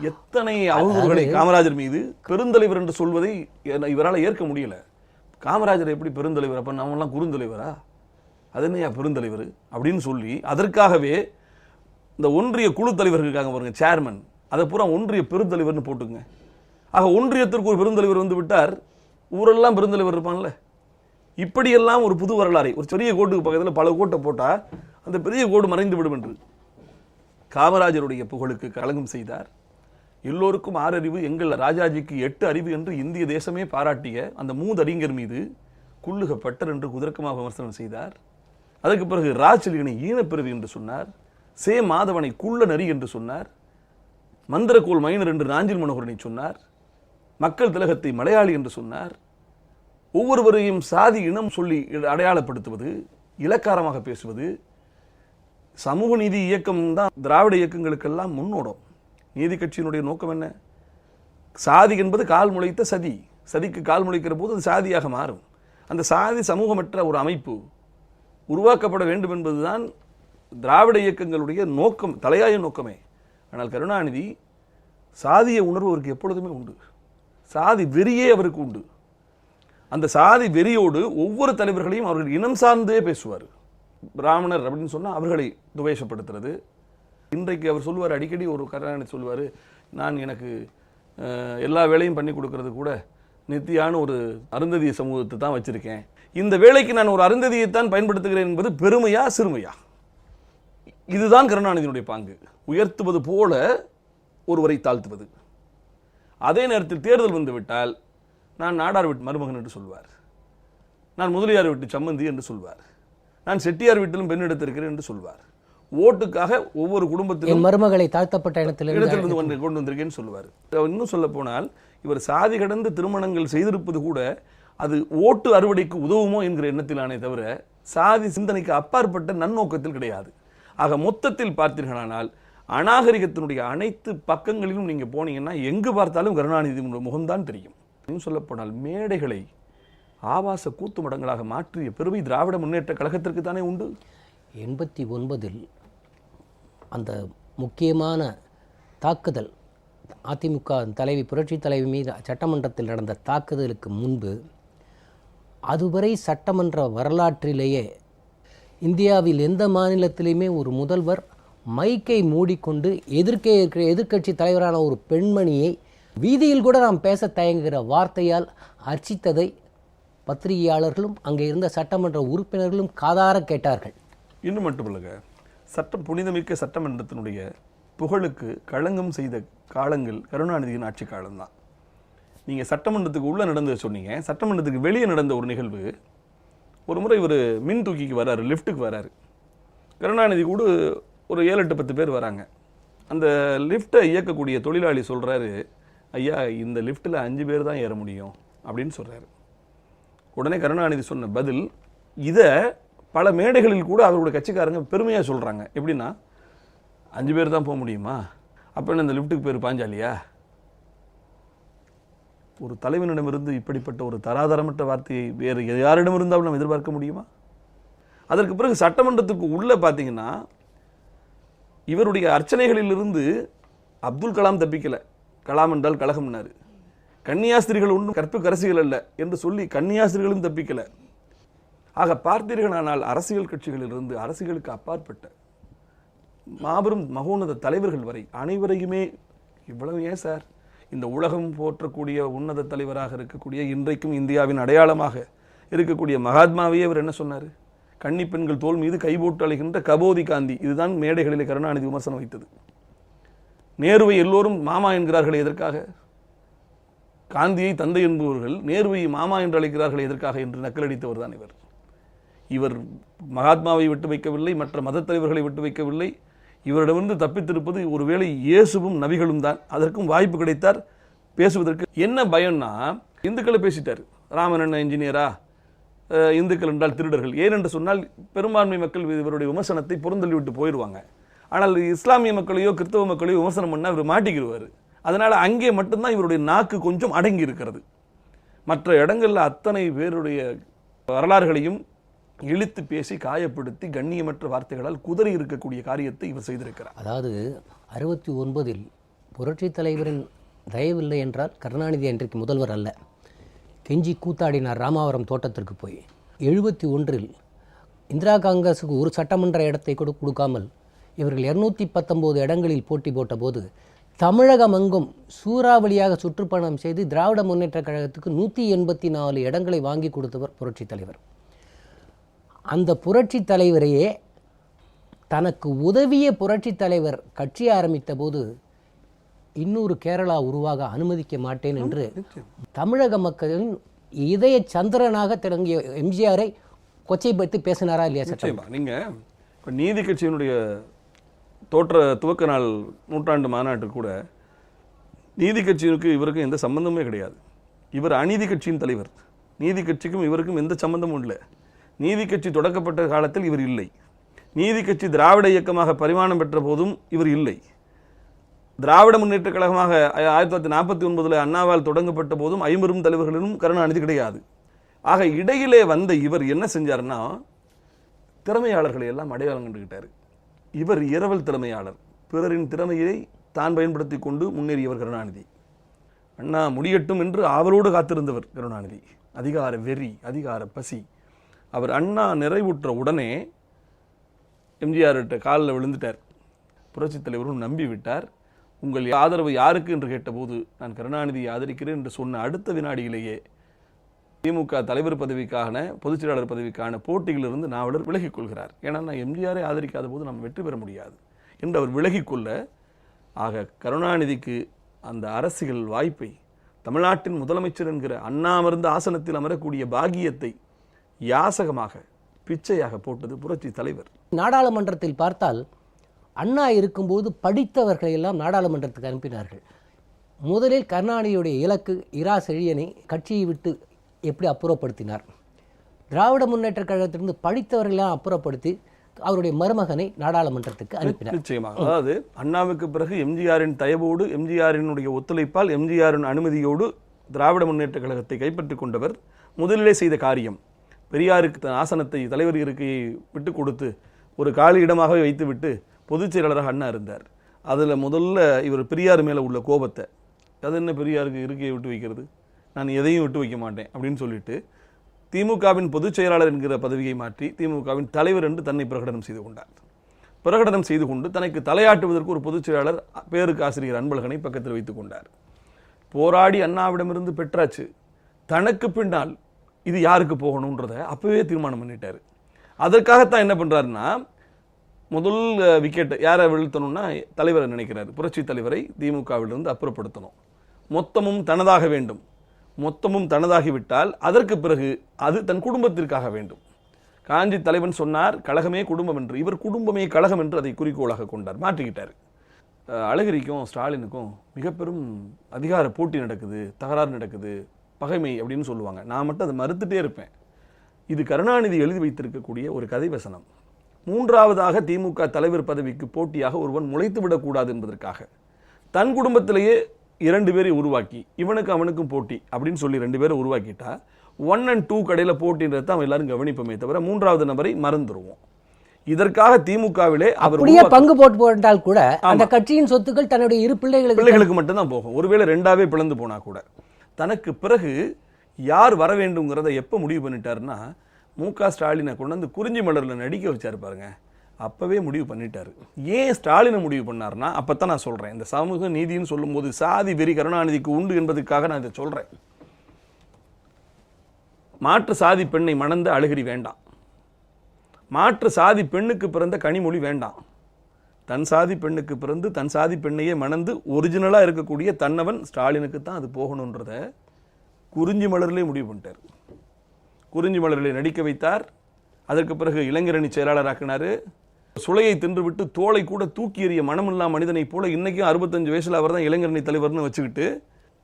எத்தனை அவதூறுகளை காமராஜர் மீது. பெருந்தலைவர் என்று சொல்வதை இவரால் ஏற்க முடியல. காமராஜர் எப்படி பெருந்தலைவர், அப்ப நாமெல்லாம் குறுந்தலைவரா, அது என்னையா பெருந்தலைவர் அப்படின்னு சொல்லி, அதற்காகவே இந்த ஒன்றிய குழு தலைவர்கள் இருக்காங்க பாருங்க, சேர்மன், அதை பூரா ஒன்றிய பெருந்தலைவர்னு போட்டுங்க. ஆக ஒன்றியத்திற்கு ஒரு பெருந்தலைவர் வந்து விட்டார், ஊரெல்லாம் பெருந்தலைவர் இருப்பான்ல. இப்படியெல்லாம் ஒரு புது வரலாறை, ஒரு பெரிய கோட்டுக்கு பக்கத்தில் பல கோட்டை போட்டால் அந்த பெரிய கோடு மறைந்து விடும் என்று காமராஜருடைய புகழுக்கு களங்கம் செய்தார். எல்லோருக்கும் 6 அறிவு, எங்கள் ராஜாஜிக்கு 8 அறிவு என்று இந்திய தேசமே பாராட்டிய அந்த மூதறிஞர் மீது குள்ளுக பட்டர் என்று குதர்க்கமாக விமர்சனம் செய்தார். அதற்கு பிறகு ராஜலிங்கனை ஈனப்பிறவி என்று சொன்னார், சே மாதவனை குள்ள நரி என்று சொன்னார், மந்திரக்கோள் மைனர் என்று நாஞ்சில் மனோகரனை சொன்னார், மக்கள் திலகத்தை மலையாளி என்று சொன்னார். ஒவ்வொருவரையும் சாதி இனம் சொல்லி அடையாளப்படுத்துவது, இலக்காரமாக பேசுவது. சமூக நீதி இயக்கம் தான் திராவிட இயக்கங்களுக்கெல்லாம் முன்னோடம். நீதி கட்சியினுடைய நோக்கம் என்ன? சாதி என்பது கால் முளைத்த சதி, சதிக்கு கால் முளைக்கிற போது அது சாதியாக மாறும். அந்த சாதி சமூகமற்ற ஒரு அமைப்பு உருவாக்கப்பட வேண்டும் என்பதுதான் திராவிட இயக்கங்களுடைய நோக்கம், தலையாய நோக்கமே. ஆனால் கருணாநிதி சாதிய உணர்வு அவருக்கு எப்பொழுதுமே உண்டு, சாதி வெறியே அவருக்கு உண்டு. அந்த சாதி வெறியோடு ஒவ்வொரு தலைவர்களையும் அவர்கள் இனம் சார்ந்தே பேசுவார். பிராமணர் அப்படின்னு சொன்னால் அவர்களை துவேஷப்படுத்துறது. இன்றைக்கு அவர் சொல்லுவார், அடிக்கடி ஒரு கருணாநிதி சொல்லுவார், நான் எனக்கு எல்லா வேலையும் பண்ணி கொடுக்கறது கூட நித்தியான ஒரு அருந்ததிய சமூகத்தை தான் வச்சிருக்கேன், இந்த வேலைக்கு நான் ஒரு அருந்ததியைத்தான் பயன்படுத்துகிறேன் என்பது பெருமையா சிறுமையா? இதுதான் கருணாநிதியினுடைய பாங்கு. உயர்த்துவது போல ஒருவரை தாழ்த்துவது. அதே நேரத்தில் தேர்தல் வந்துவிட்டால் நான் நாடார் வீட்டு மருமகன் என்று சொல்வார், நான் முதலியார் வீட்டு சம்மந்தி என்று சொல்வார், நான் செட்டியார் வீட்டிலும் பெண் எடுத்திருக்கிறேன் என்று சொல்வார். ஓட்டுக்காக ஒவ்வொரு குடும்பத்திலும் மருமகளை தாழ்த்தப்பட்ட இடத்திலிருந்து கொண்டு வந்திருக்கேன்னு சொல்லுவார். இன்னும் சொல்ல போனால், இவர் சாதி கடந்து திருமணங்கள் செய்திருப்பது கூட அது ஓட்டு அறுவடைக்கு உதவுமோ என்கிற எண்ணத்திலானே தவிர சாதி சிந்தனைக்கு அப்பாற்பட்ட நன்னோக்கத்தில் கிடையாது. ஆக மொத்தத்தில் பார்த்தீர்களானால் அநாகரிகத்தினுடைய அனைத்து பக்கங்களிலும் நீங்க போனீங்கன்னா எங்கு பார்த்தாலும் கருணாநிதி முகம்தான் தெரியும். இன்னும் சொல்ல போனால், மேடைகளை ஆபாச கூத்து மடங்களாக மாற்றிய பெருமை திராவிட முன்னேற்ற கழகத்திற்கு தானே உண்டு. 89 அந்த முக்கியமான தாக்குதல், அதிமுக தலைவி புரட்சி தலைவி மீது சட்டமன்றத்தில் நடந்த தாக்குதலுக்கு முன்பு, அதுவரை சட்டமன்ற வரலாற்றிலேயே இந்தியாவில் எந்த மாநிலத்திலையுமே ஒரு முதல்வர் மைக்கை மூடிக்கொண்டு எதிர்க்கே இருக்கிற எதிர்க்கட்சி தலைவரான ஒரு பெண்மணியை வீதியில் கூட நாம் பேச தயங்குகிற வார்த்தையால் அர்ச்சித்ததை பத்திரிகையாளர்களும் அங்கே இருந்த சட்டமன்ற உறுப்பினர்களும் காதார கேட்டார்கள். இன்னும் மட்டுமில்லைங்க, சட்டம் புனிதமிக்க சட்டமன்றத்தினுடைய புகழுக்கு களங்கம் செய்த காலங்கள் கருணாநிதியின் ஆட்சி காலம்தான். நீங்கள் சட்டமன்றத்துக்கு உள்ளே நடந்தது சொன்னீங்க, சட்டமன்றத்துக்கு வெளியே நடந்த ஒரு நிகழ்வு. ஒரு முறை இவர் மின் தூக்கிக்கு வர்றாரு, லிஃப்ட்டுக்கு வர்றாரு. கருணாநிதி கூட ஒரு 7-8 பேர் வராங்க. அந்த லிஃப்ட்டை இயக்கக்கூடிய தொழிலாளி சொல்கிறாரு, ஐயா இந்த லிஃப்ட்டில் 5 பேர் தான் ஏற முடியும் அப்படின்னு சொல்கிறாரு. உடனே கருணாநிதி சொன்ன பதில், இதை பல மேடைகளில் கூட அவருடைய கட்சிக்காரங்க பெருமையாக சொல்கிறாங்க. எப்படின்னா, 5 பேர் தான் போக முடியுமா, அப்போ என்ன இந்த லிஃப்ட்டுக்கு பேர் பாஞ்சாலியா? ஒரு தலைவனிடமிருந்து இப்படிப்பட்ட ஒரு தராதரமற்ற வார்த்தையை வேறு யாரிடமிருந்தாலும் நாம் எதிர்பார்க்க முடியுமா? அதற்கு பிறகு சட்டமன்றத்துக்கு உள்ளே பார்த்தீங்கன்னா, இவருடைய அர்ச்சனைகளிலிருந்து அப்துல் கலாம் தப்பிக்கலை. கலாம் என்றால் கழகம்னாரு. கன்னியாஸ்திரிகள் ஒன்றும் கற்புக்கரசிகள் அல்ல என்று சொல்லி கன்னியாஸ்திரிகளும் தப்பிக்கலை. ஆக பார்த்தீர்களானால் அரசியல் கட்சிகளிலிருந்து அரசியலுக்கு அப்பாற்பட்ட மாபெரும் மகோன்னத தலைவர்கள் வரை அனைவரையுமே, இவ்வளவு ஏன் சார், இந்த உலகம் போற்றக்கூடிய உன்னத தலைவராக இருக்கக்கூடிய இன்றைக்கும் இந்தியாவின் அடையாளமாக இருக்கக்கூடிய மகாத்மாவையே அவர் என்ன சொன்னார்? கன்னி பெண்கள் தோல் மீது கைபோட்டு அழைகின்ற கபோதி காந்தி. இதுதான் மேடைகளிலே கருணாநிதி விமர்சனம் வைத்தது. நேருவை எல்லோரும் மாமா என்கிறார்கள் எதற்காக? காந்தியை தந்தை என்பவர்கள் நேருவை மாமா என்று அழைக்கிறார்கள் எதற்காக என்று நக்கலடித்தவர் தான் இவர். இவர் மகாத்மாவை விட்டு வைக்கவில்லை, மற்ற மத தலைவர்களை விட்டு வைக்கவில்லை. இவரிடமிருந்து தப்பித்திருப்பது ஒருவேளை இயேசுவும் நபிகளும் தான். அதற்கும் வாய்ப்பு கிடைத்தார் பேசுவதற்கு. என்ன பயம்னா, இந்துக்களை பேசிட்டார். ராமன் என்ன இன்ஜினியரா, இந்துக்கள் என்றால் திருடர்கள். ஏனென்று சொன்னால் பெரும்பான்மை மக்கள் இவருடைய விமர்சனத்தை புறந்தள்ளி விட்டு போயிடுவாங்க. ஆனால் இஸ்லாமிய மக்களையோ கிறிஸ்தவ மக்களையோ விமர்சனம் பண்ணால் இவர் மாட்டிக்கிடுவார். அதனால் அங்கே மட்டும்தான் இவருடைய நாக்கு கொஞ்சம் அடங்கி இருக்கிறது. மற்ற இடங்களில் அத்தனை பேருடைய வரலாறுகளையும் இழுத்து பேசி காயப்படுத்தி கண்ணியமற்ற வார்த்தைகளால் குதறி இருக்கக்கூடிய காரியத்தை இவர் செய்திருக்கிறார். அதாவது 69 புரட்சி தலைவரின் தயவில்லை என்றால் கருணாநிதி அன்றைக்கு முதல்வர் அல்ல. கெஞ்சி கூத்தாடினார் ராமாவரம் தோட்டத்திற்கு போய். 71 இந்திரா காங்கிரஸுக்கு ஒரு சட்டமன்ற இடத்தை கூட கொடுக்காமல் இவர்கள் 219 இடங்களில் போட்டி போட்ட போது தமிழகம் எங்கும் சூறாவளியாக சுற்றுப்பயணம் செய்து திராவிட முன்னேற்ற கழகத்துக்கு 184 இடங்களை வாங்கி கொடுத்தவர் புரட்சி தலைவர். அந்த புரட்சி தலைவரையே தனக்கு உதவிய புரட்சி தலைவர் கட்சி ஆரம்பித்த போது இன்னொரு கேரளா உருவாக அனுமதிக்க மாட்டேன் என்று தமிழக மக்களின் இதய சந்திரனாக தொடங்கிய எம்ஜிஆரை கொச்சைப்படுத்தி பேசினாரா இல்லையா? சட்டம் நீங்க இப்போ நீதி கட்சியினுடைய துவக்க நாள் நூற்றாண்டு மாநாட்டு கூட நீதி கட்சிக்கு இவருக்கும் எந்த சம்பந்தமே கிடையாது. இவர் அநீதி கட்சியின் தலைவர். நீதி கட்சிக்கும் இவருக்கும் எந்த சம்பந்தமும் இல்லை. நீதி கட்சி தொடக்கப்பட்ட காலத்தில் இவர் இல்லை. நீதி கட்சி திராவிட இயக்கமாக பரிமாணம் பெற்ற போதும் இவர் இல்லை. திராவிட முன்னேற்ற கழகமாக 1949 அண்ணாவால் தொடங்கப்பட்ட போதும் 50 தலைவர்களிலும் கருணாநிதி கிடையாது. ஆக இடையிலே வந்த இவர் என்ன செஞ்சார்னா, திறமையாளர்களை எல்லாம் அடையாளம் கண்டுகிட்டார். இவர் இரவல் திறமையாளர். பிறரின் திறமையை தான் பயன்படுத்தி கொண்டு முன்னேறியவர் கருணாநிதி. அண்ணா முடியட்டும் என்று ஆவலோடு காத்திருந்தவர் கருணாநிதி. அதிகார வெறி, அதிகார பசி. அவர் அண்ணா நிறைவுற்ற உடனே எம்ஜிஆர்கிட்ட காலில் விழுந்துட்டார். புரட்சித் தலைவரும் நம்பி விட்டார். உங்கள் ஆதரவு யாருக்கு என்று கேட்டபோது நான் கருணாநிதியை ஆதரிக்கிறேன் என்று சொன்ன அடுத்த வினாடியிலேயே திமுக தலைவர் பதவிக்கான பொதுச்செயலாளர் பதவிக்கான போட்டியிலிருந்து நாவலர் விலகிக் கொள்கிறார். ஏன்னா நான் எம்ஜிஆரை ஆதரிக்காத போது நம்ம வெற்றி பெற முடியாது என்று அவர் விலகிக்கொள்ள, ஆக கருணாநிதிக்கு அந்த அரசியல் வாய்ப்பை, தமிழ்நாட்டின் முதலமைச்சர் என்கிற அண்ணா அமர்ந்த ஆசனத்தில் அமரக்கூடிய பாகியத்தை யாசகமாக பிச்சையாக போட்டது புரட்சி தலைவர். நாடாளுமன்றத்தில் பார்த்தால் அண்ணா இருக்கும்போது படித்தவர்களை எல்லாம் நாடாளுமன்றத்துக்கு அனுப்பினார்கள். முதலில் கருணாநிதியுடைய இலக்கு இரா செழியனை கட்சியை விட்டு எப்படி அப்புறப்படுத்தினார். திராவிட முன்னேற்ற கழகத்திலிருந்து படித்தவர்களெல்லாம் அப்புறப்படுத்தி அவருடைய மருமகனை நாடாளுமன்றத்துக்கு அனுப்பினார். நிச்சயமாக. அதாவது அண்ணாவுக்கு பிறகு எம்ஜிஆரின் தயவோடு, எம்ஜிஆரினுடைய ஒத்துழைப்பால், எம்ஜிஆரின் அனுமதியோடு திராவிட முன்னேற்ற கழகத்தை கைப்பற்றிக் கொண்டவர் முதலிலே செய்த காரியம், பெரியாருக்கு ஆசனத்தை, தலைவர் இருக்கையை விட்டு கொடுத்து ஒரு காலி இடமாகவே வைத்துவிட்டு பொதுச் செயலாளராக அண்ணா இருந்தார். அதில் முதல்ல இவர் பெரியார் மேலே உள்ள கோபத்தை, அது என்ன பெரியாருக்கு இருக்கையை விட்டு வைக்கிறது, நான் எதையும் விட்டு வைக்க மாட்டேன் அப்படின்னு சொல்லிட்டு திமுகவின் பொதுச் செயலாளர் என்கிற பதவியை மாற்றி திமுகவின் தலைவர் என்று தன்னை பிரகடனம் செய்து கொண்டார். பிரகடனம் செய்து கொண்டு தனக்கு தலையாட்டுவதற்கு ஒரு பொதுச் செயலாளர், பேருக்கு ஆசிரியர் அன்பழகனை பக்கத்தில் வைத்துக் கொண்டார். போராடி அண்ணாவிடமிருந்து பெற்றாச்சு. தனக்கு பின்னால் இது யாருக்கு போகணுன்றதை அப்பவே தீர்மானம் பண்ணிட்டாரு. அதற்காகத்தான் என்ன பண்றாருன்னா, முதல் விக்கெட் யாரை வீழ்த்தணும்னா தலைவரை நினைக்கிறார். புரட்சி தலைவரை திமுகவிலிருந்து அப்புறப்படுத்தணும். மொத்தமும் தனதாக வேண்டும். மொத்தமும் தனதாகிவிட்டால் அதற்கு பிறகு அது தன் குடும்பத்திற்காக வேண்டும். காஞ்சி தலைவன் சொன்னார் கழகமே குடும்பம் என்று. இவர் குடும்பமே கழகம் என்று அதை குறிக்கோளாக கொண்டார், மாற்றிக்கிட்டார். அழகிரிக்கும் ஸ்டாலினுக்கும் மிக பெரும் அதிகார போட்டி நடக்குது, தகராறு நடக்குது, பகைமை அப்படின்னு சொல்லுவாங்க. நான் மட்டும் அதை மறுத்துட்டே இருப்பேன். இது கருணாநிதி எழுதி வைத்திருக்கக்கூடிய ஒரு கதை வசனம். மூன்றாவதாக திமுக தலைவர் பதவிக்கு போட்டியாக ஒருவன் முளைத்து விடக்கூடாது என்பதற்காக தன் குடும்பத்திலேயே 2 பேரை உருவாக்கி, இவனுக்கு அவனுக்கும் போட்டி அப்படின்னு சொல்லி 2 பேரை உருவாக்கிட்டா 1 and 2 கடையில் போட்டின்றதை அவன் எல்லாரும் கவனிப்போமே தவிர 3வது நபரை மறந்துடுவோம். இதற்காக திமுகவிலே அவர் பங்கு போட்டு போட்டால் கூட அந்த கட்சியின் சொத்துக்கள் தன்னுடைய இரு பிள்ளைகளுக்கு மட்டும்தான் போகும். ஒருவேளை 2ஆவே பிளந்து போனா கூட தனக்கு பிறகு யார் வர வேண்டும்ங்கிறத எப்போ முடிவு பண்ணிட்டாருன்னா, மு.க. ஸ்டாலினை கொண்டு வந்து குறிஞ்சி மலரில் நடிக்க வச்சாரு பாருங்க. அப்போவே முடிவு பண்ணிட்டாரு. ஏன் ஸ்டாலினை முடிவு பண்ணார்னா, அப்போ தான் நான் சொல்கிறேன், இந்த சமூக நீதினு சொல்லும்போது சாதி வெறி கருணாநிதிக்கு உண்டு என்பதற்காக நான் இதை சொல்கிறேன். மாற்று சாதி பெண்ணை மணந்த அழகிரி வேண்டாம், மாற்று சாதி பெண்ணுக்கு பிறந்த கனிமொழி வேண்டாம், தன் சாதி பெண்ணுக்கு பிறந்து தன் சாதி பெண்ணையே மணந்து ஒரிஜினலாக இருக்கக்கூடிய தன்னவன் ஸ்டாலினுக்கு தான் அது போகணுன்றத குறிஞ்சி மலரிலே முடிவு பண்ணிட்டார். குறிஞ்சி மலரிலே நடிக்க வைத்தார். அதற்கு பிறகு இளைஞரணி செயலாளராக்கினார். சுளையை தின்றுவிட்டு தோலை கூட தூக்கி எறிய மனமில்லா மனிதனை போல இன்னைக்கும் 65 வயசுல அவர் தான் இளைஞரணி தலைவர்னு வச்சுக்கிட்டு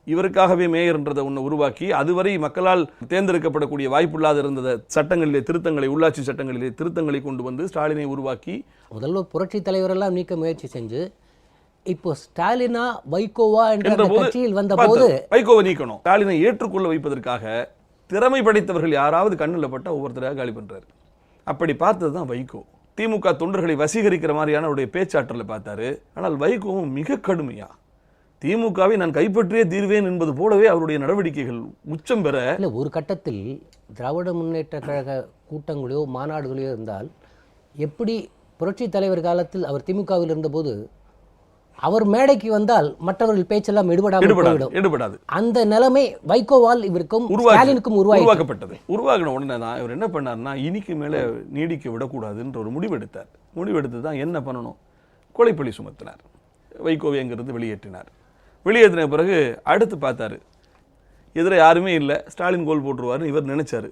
இவருக்காகவே மேயர்ன்றதை ஒன்று உருவாக்கி, அதுவரை மக்களால் தேர்ந்தெடுக்கப்படக்கூடிய வாய்ப்பில்லாத இருந்த சட்டங்களிலே திருத்தங்களை, உள்ளாட்சி சட்டங்களிலே திருத்தங்களை கொண்டு வந்து ஸ்டாலினை உருவாக்கி முதல்வர் புரட்சி தலைவரெல்லாம் நீக்க முயற்சி செஞ்சு இப்போ ஸ்டாலினா வைகோவா என்ற கட்சியில் வந்த போது வைகோவை நீக்கணும். ஸ்டாலினை ஏற்றுக்கொள்ள வைப்பதற்காக திறமை படைத்தவர்கள் யாராவது கண்ணில் பட்டா ஒவ்வொருத்தராக காலி பண்றாரு. அப்படி பார்த்தது தான் வைகோ. திமுக தொண்டர்களை வசீகரிக்கிற மாதிரியான அவருடைய பேச்சாற்றலை பார்த்தாரு. ஆனால் வைகோவும் மிக கடுமையா திமுகவை நான் கைப்பற்றியே தீர்வேன் என்பது போலவே அவருடைய நடவடிக்கைகள் உச்சம் பெற. இல்லை, ஒரு கட்டத்தில் திராவிட முன்னேற்ற கழக கூட்டங்களோ மாநாடுகளோ இருந்தால் எப்படி புரட்சி தலைவர் காலத்தில் அவர் திமுகவில் இருந்தபோது அவர் மேடைக்கு வந்தால் மற்றவர்கள் பேச்செல்லாம் எடுபடாது. அந்த நிலைமை வைகோவால் இவருக்கும் ஸ்டாலினுக்கும் உருவாக்கப்பட்டது. உருவாக்கின உடனே தான் இவர் என்ன பண்ணார்னா, இனிக்கு மேலே நீடிக்க விடக்கூடாதுன்ற ஒரு முடிவெடுத்தார். முடிவெடுத்து தான் என்ன பண்ணணும், கொலைப்பழி சுமத்தினார். வைகோவை அங்கிருந்து வெளியேற்றினார். வெளியேற்றின பிறகு அடுத்து பார்த்தாரு, எதிர யாருமே இல்லை, ஸ்டாலின் கோல் போட்டுருவாருன்னு இவர் நினைச்சாரு.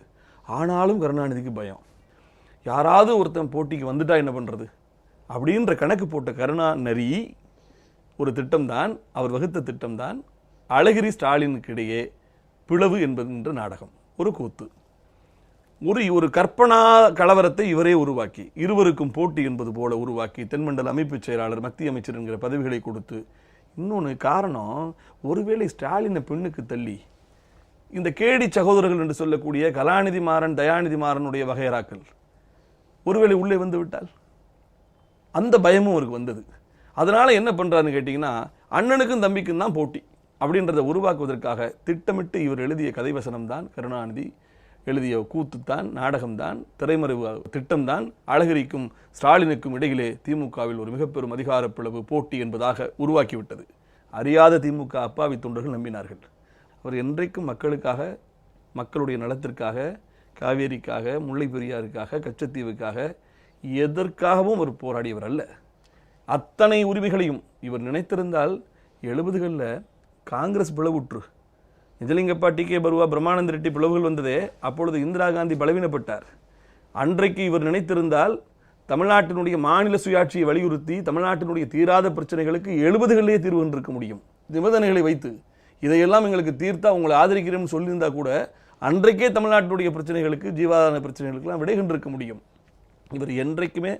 ஆனாலும் கருணாநிதிக்கு பயம், யாராவது ஒருத்தன் போட்டிக்கு வந்துட்டா என்ன பண்றது அப்படின்ற கணக்கு போட்ட கருணாநிதி ஒரு திட்டம்தான், அவர் வகுத்த திட்டம்தான் அழகிரி ஸ்டாலினுக்கு இடையே பிளவு என்கின்ற நாடகம். ஒரு கூத்து, ஒரு கற்பனா கலவரத்தை இவரே உருவாக்கி, இருவருக்கும் போட்டி என்பது போல உருவாக்கி, தென்மண்டல அமைப்பு செயலாளர், மத்திய அமைச்சர் என்கிற பதவிகளை கொடுத்து. இன்னொன்று காரணம், ஒருவேளை ஸ்டாலினை பெண்ணுக்கு தள்ளி இந்த கேடி சகோதரர்கள் என்று சொல்லக்கூடிய கலாநிதி மாறன், தயாநிதி மாறனுடைய வகையராக்கள் ஒருவேளை உள்ளே வந்து விட்டால், அந்த பயமும் அவருக்கு வந்தது. அதனால என்ன பண்றாருன்னு கேட்டீங்கன்னா, அண்ணனுக்கும் தம்பிக்கும் தான் போட்டி அப்படின்றத உருவாக்குவதற்காக திட்டமிட்டு இவர் எழுதிய கதைவசனம் தான், கருணாநிதி எழுதிய கூத்துத்தான், நாடகம்தான், திரைமறைவு திட்டம்தான் அழகிரிக்கும் ஸ்டாலினுக்கும் இடையிலே திமுகவில் ஒரு மிகப்பெரும் அதிகார பிளவு, போட்டி என்பதாக உருவாக்கிவிட்டது. அறியாத திமுக அப்பாவி தொண்டர்கள் நம்பினார்கள். அவர் என்றைக்கும் மக்களுக்காக, மக்களுடைய நலத்திற்காக, காவேரிக்காக, முல்லை பெரியாருக்காக, கச்சத்தீவுக்காக எதற்காகவும் அவர் போராடியவர் அல்ல. அத்தனை உரிமைகளையும் இவர் நினைத்திருந்தால் 70களில் காங்கிரஸ் பிளவுற்று நிஜலிங்கப்பா, டி.கே. பருவா, பிரம்மானந்த ரெட்டி பிளவுகள் வந்ததே, அப்பொழுது இந்திரா காந்தி பலவீனப்பட்டார். அன்றைக்கு இவர் நினைத்திருந்தால் தமிழ்நாட்டினுடைய மாநில சுயாட்சியை வலியுறுத்தி தமிழ்நாட்டினுடைய தீராத பிரச்சனைகளுக்கு 70களிலேயே தீர்வு கண்டிருக்க முடியும். நிபந்தனைகளை வைத்து இதையெல்லாம் எங்களுக்கு தீர்த்தா உங்களை ஆதரிக்கிறேன்னு சொல்லியிருந்தா கூட அன்றைக்கே தமிழ்நாட்டினுடைய பிரச்சனைகளுக்கு, ஜீவாதார பிரச்சனைகளுக்கெல்லாம் விடை கண்டிருக்க முடியும். இவர் என்றைக்குமே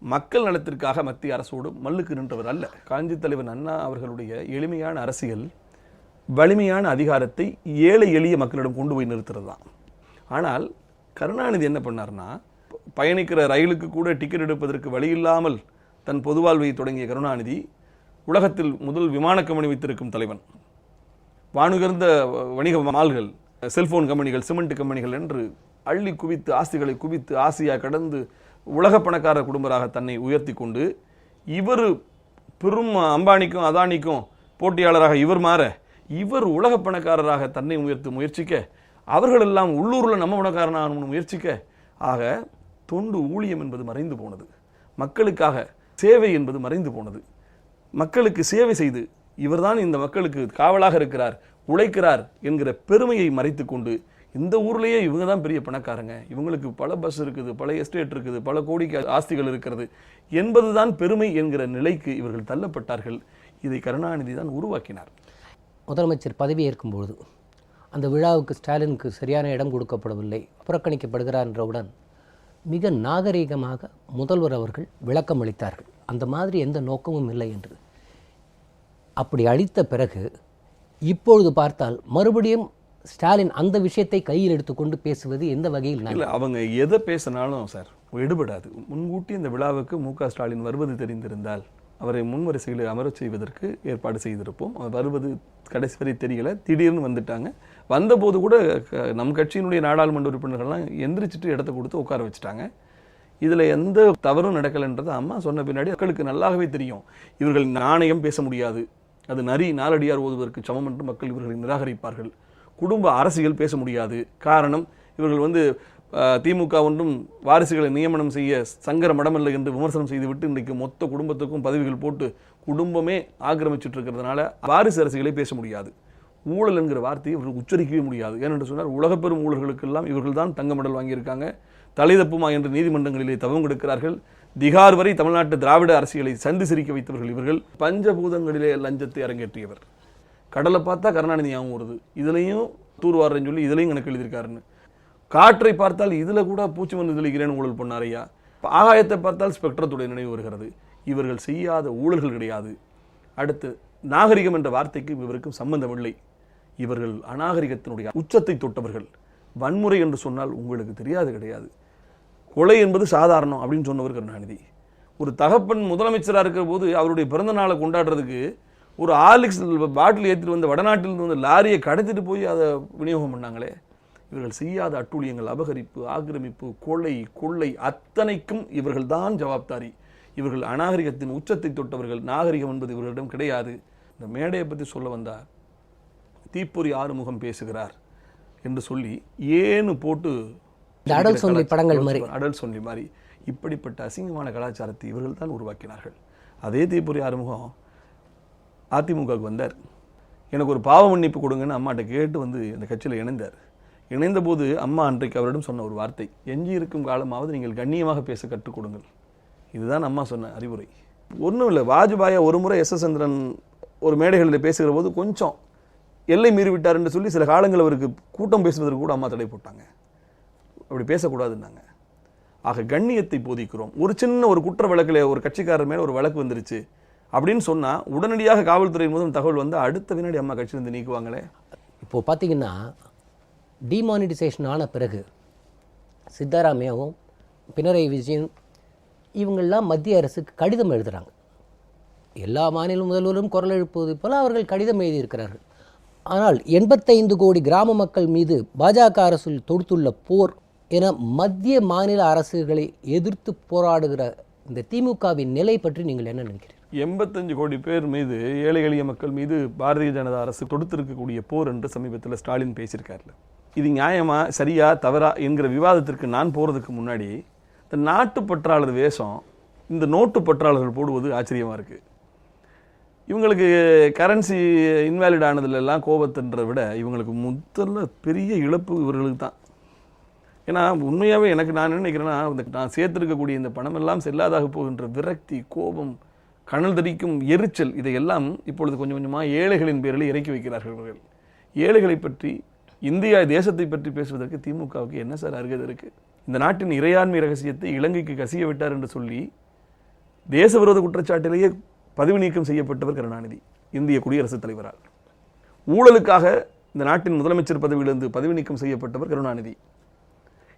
மக்கள் நலத்திற்காக மத்திய அரசோடு மல்லுக்கு நின்றவர் அல்ல. காஞ்சி தலைவர் அண்ணா அவர்களுடைய எளிமையான அரசியல் வலிமையான அதிகாரத்தை ஏழை எளிய மக்களிடம் கொண்டு போய் நிறுத்துறது தான். ஆனால் கருணாநிதி என்ன பண்ணார்னா, பயணிக்கிற ரயிலுக்கு கூட டிக்கெட் எடுப்பதற்கு வழி இல்லாமல் தன் பொது வாழ்வை தொடங்கிய கருணாநிதி உலகத்தில் முதல் விமான கம்பெனி வைத்திருக்கும் தலைவன். வானுகர்ந்த வணிக மால்கள், செல்போன் கம்பெனிகள், சிமெண்ட் கம்பெனிகள் என்று அள்ளி குவித்து, ஆஸ்திகளை குவித்து, ஆசியா கடந்து உலக பணக்கார குடும்பராக தன்னை உயர்த்தி கொண்டு, இவர் பெரும் அம்பானிக்கும் அதானிக்கும் போட்டியாளராக இவர் மாற, இவர் உலக பணக்காரராக தன்னை உயர்த்து முயற்சிக்க, அவர்களெல்லாம் உள்ளூரில் நம்ம பணக்காரனாக முயற்சிக்க, ஆக தொண்டு ஊழியம் என்பது மறைந்து போனது. மக்களுக்காக சேவை என்பது மறைந்து போனது. மக்களுக்கு சேவை செய்து இவர்தான் இந்த மக்களுக்கு காவலாக இருக்கிறார், உழைக்கிறார் என்கிற பெருமையை மறைத்து கொண்டு, இந்த ஊர்லேயே இவங்க தான் பெரிய பணக்காரங்க, இவங்களுக்கு பல பஸ் இருக்குது, பல எஸ்டேட் இருக்குது, பல கோடிக்கு ஆஸ்திகள் இருக்கிறது என்பதுதான் பெருமை என்கிற நிலைக்கு இவர்கள் தள்ளப்பட்டார்கள். இதை கருணாநிதி தான் உருவாக்கினார். முதலமைச்சர் பதவி ஏற்கும்பொழுது அந்த விழாவுக்கு ஸ்டாலினுக்கு சரியான இடம் கொடுக்கப்படவில்லை, புறக்கணிக்கப்படுகிறார் என்றவுடன் மிக நாகரீகமாக முதல்வர் அவர்கள் விளக்கம் அளித்தார்கள், அந்த மாதிரி எந்த நோக்கமும் இல்லை என்று. அப்படி அளித்த பிறகு இப்பொழுது பார்த்தால் மறுபடியும் ஸ்டாலின் அந்த விஷயத்தை கையில் எடுத்துக்கொண்டு பேசுவது எந்த வகையில்? இல்லை, அவங்க எதை பேசினாலும் சார் எடுபடாது. முன்கூட்டி இந்த விழாவுக்கு மு.க. ஸ்டாலின் வருவது தெரிந்திருந்தால் அவரை முன்வரிசையில் அமரச் செய்வதற்கு ஏற்பாடு செய்திருப்போம். அவர் வருவது கடைசி வரை தெரியல, திடீர்னு வந்துட்டாங்க. வந்தபோது கூட நம் கட்சியினுடைய நாடாளுமன்ற உறுப்பினர்கள்லாம் எந்திரிச்சிட்டு இடத்த கொடுத்து உட்கார வச்சுட்டாங்க. இதில் எந்த தவறும் நடக்கலைன்றது அம்மா சொன்ன பின்னாடி மக்களுக்கு நல்லாகவே தெரியும். இவர்கள் நாணயம் பேச முடியாது, அது நரி நாலடியார் ஓதுவதற்கு சமம் என்று மக்கள் இவர்களை நிராகரிப்பார்கள். குடும்ப அரசியல் பேச முடியாது, காரணம் இவர்கள் திமுக ஒன்றும் வாரிசுகளை நியமனம் செய்ய சங்கர மடமல்ல என்று விமர்சனம் செய்துவிட்டு இன்றைக்கு மொத்த குடும்பத்துக்கும் பதவிகள் போட்டு குடும்பமே ஆக்கிரமிச்சுட்டு இருக்கிறதுனால வாரிசு அரசியலை பேச முடியாது. ஊழல் என்கிற வார்த்தையை இவர்கள் உச்சரிக்கவே முடியாது. ஏனென்று சொன்னால் உலகப்பெரும் ஊழல்களுக்கெல்லாம் இவர்கள் தான் தங்க மெடல் வாங்கியிருக்காங்க. தலைதப்புமா என்று நீதிமன்றங்களிலே தவம் கொடுக்கிறார்கள். திகார் வரை தமிழ்நாட்டு திராவிட அரசியலை சந்தி சிரிக்க வைத்தவர்கள் இவர்கள். பஞ்சபூதங்களிலே லஞ்சத்தை அரங்கேற்றியவர். கடலை பார்த்தா கருணாநிதி ஞாபகம் வருது, இதுலையும் தூர்வாரன்னு சொல்லி இதுலையும் கணக்கு எழுதியிருக்காருன்னு. காற்றை பார்த்தால் இதில் கூட பூச்சி மருந்து தெளிக்கிறேன்னு ஊழல் பண்ணாரையா. ஆகாயத்தை பார்த்தால் ஸ்பெக்ட்ரத்துடைய நினைவு வருகிறது. இவர்கள் செய்யாத ஊழல்கள் கிடையாது. அடுத்து நாகரிகம் என்ற வார்த்தைக்கு இவருக்கும் சம்பந்தமில்லை. இவர்கள் அநாகரிகத்தினுடைய உச்சத்தை தொட்டவர்கள். வன்முறை என்று சொன்னால் உங்களுக்கு தெரியாது கிடையாது. கொலை என்பது சாதாரணம் அப்படின்னு சொன்னவர் கருணாநிதி. ஒரு தகப்பன் முதலமைச்சராக இருக்கிற போது அவருடைய பிறந்த நாளை கொண்டாடுறதுக்கு ஒரு ஹார்லிக்ஸ் பாட்டில் ஏற்றிட்டு வந்த வடநாட்டிலிருந்து வந்து லாரியை கடத்திட்டு போய் அதை விநியோகம் பண்ணாங்களே. இவர்கள் செய்யாத அட்டூழியங்கள், அபகரிப்பு, ஆக்கிரமிப்பு, கொள்ளை அத்தனைக்கும் இவர்கள் தான் ஜவாப்தாரி. இவர்கள் அநாகரிகத்தின் உச்சத்தை தொட்டவர்கள். நாகரிகம் என்பது இவர்களிடம் கிடையாது. இந்த மேடையை பற்றி சொல்ல வந்தார், தீப்பொறி ஆறுமுகம் பேசுகிறார் என்று சொல்லி ஏன்னு போட்டு அடல் சொல்லி படங்கள் மாதிரி, அடல் சொல்லி மாதிரி இப்படிப்பட்ட அசிங்கமான கலாச்சாரத்தை இவர்கள் தான் உருவாக்கினார்கள். அதே தீப்பொறி ஆறுமுகம் அதிமுகவுக்கு வந்தார். எனக்கு ஒரு பாவ மன்னிப்பு கொடுங்கன்னு அம்மாட்ட கேட்டு இந்த கட்சியில் இணைந்தார். இணைந்த போது அம்மா அன்றைக்கு அவரிடம் சொன்ன ஒரு வார்த்தை, எஞ்சி இருக்கும் காலமாவது நீங்கள் கண்ணியமாக பேச கற்றுக் கொடுங்கள். இதுதான் அம்மா சொன்ன அறிவுரை. ஒன்றும் இல்லை, வாஜ்பாயை ஒரு முறை எஸ்.எஸ். சந்திரன் ஒரு மேடைகளில் பேசுகிற போது கொஞ்சம் எல்லை மீறி விட்டார் என்று சொல்லி சில காலங்கள் அவருக்கு கூட்டம் பேசுவதற்கு கூட அம்மா தடை போட்டாங்க. அப்படி பேசக்கூடாதுன்னாங்க. ஆக கண்ணியத்தை போதிக்கிறோம். ஒரு சின்ன ஒரு குற்ற வழக்கில் ஒரு கட்சிக்காரர் மேலே ஒரு வழக்கு வந்துருச்சு அப்படின்னு சொன்னால் உடனடியாக காவல்துறை மூலம் தகவல் வந்து அடுத்த வினாடி அம்மா கட்சியிலிருந்து நீக்குவாங்களே. இப்போது பார்த்தீங்கன்னா டிமானிட்டைசேஷன் ஆன பிறகு சித்தாராமையாவும் பினராயி விஜயன் இவங்கெல்லாம் மத்திய அரசுக்கு கடிதம் எழுதுகிறாங்க. எல்லா மாநில முதல்வரும் குரல் எழுப்புவது போல அவர்கள் கடிதம் எழுதியிருக்கிறார்கள். ஆனால் 85 கோடி கிராம மக்கள் மீது பாஜக அரசு தொடுத்துள்ள போர் என மத்திய மாநில அரசுகளை எதிர்த்து போராடுகிற இந்த திமுகவின் நிலை பற்றி நீங்கள் என்ன நினைக்கிறீர்கள்? 85 கோடி பேர் மீது, ஏழை எளிய மக்கள் மீது பாரதிய ஜனதா அரசு தொடுத்திருக்கக்கூடிய போர் என்று சமீபத்தில் ஸ்டாலின் பேசியிருக்காருல. இது நியாயமா சரியா தவறா என்கிற விவாதத்திற்கு நான் போகிறதுக்கு முன்னாடி இந்த நாட்டு பற்றாளர் வேஷம் இந்த நோட்டு பற்றாளர்கள் போடுவது ஆச்சரியமாக இருக்குது. இவங்களுக்கு கரன்சி இன்வேலிட் ஆனதுலாம் கோபத்தின்றதை விட இவங்களுக்கு முதல்ல பெரிய இழப்பு இவர்களுக்கு தான். ஏன்னா உண்மையாகவே நான் நினைக்கிறேன்னா நான் சேர்த்துருக்கக்கூடிய இந்த பணம் எல்லாம் செல்லாதாக போகின்ற விரக்தி, கோபம், கனல் தரிக்கும் எரிச்சல், இதையெல்லாம் இப்பொழுது கொஞ்சம் கொஞ்சமாக ஏழைகளின் பேரில் இறக்கி வைக்கிறார்கள் இவர்கள். ஏழைகளை பற்றி, இந்தியா தேசத்தை பற்றி பேசுவதற்கு திமுகவுக்கு என்ன சார் அருகதை இருக்குது? இந்த நாட்டின் இறையாண்மை ரகசியத்தை இலங்கைக்கு கசிய விட்டார் என்று சொல்லி தேச விரோத குற்றச்சாட்டிலேயே பதவி நீக்கம் செய்யப்பட்டவர் கருணாநிதி, இந்திய குடியரசுத் தலைவரால். ஊழலுக்காக இந்த நாட்டின் முதலமைச்சர் பதவியிலிருந்து பதவி நீக்கம் செய்யப்பட்டவர் கருணாநிதி.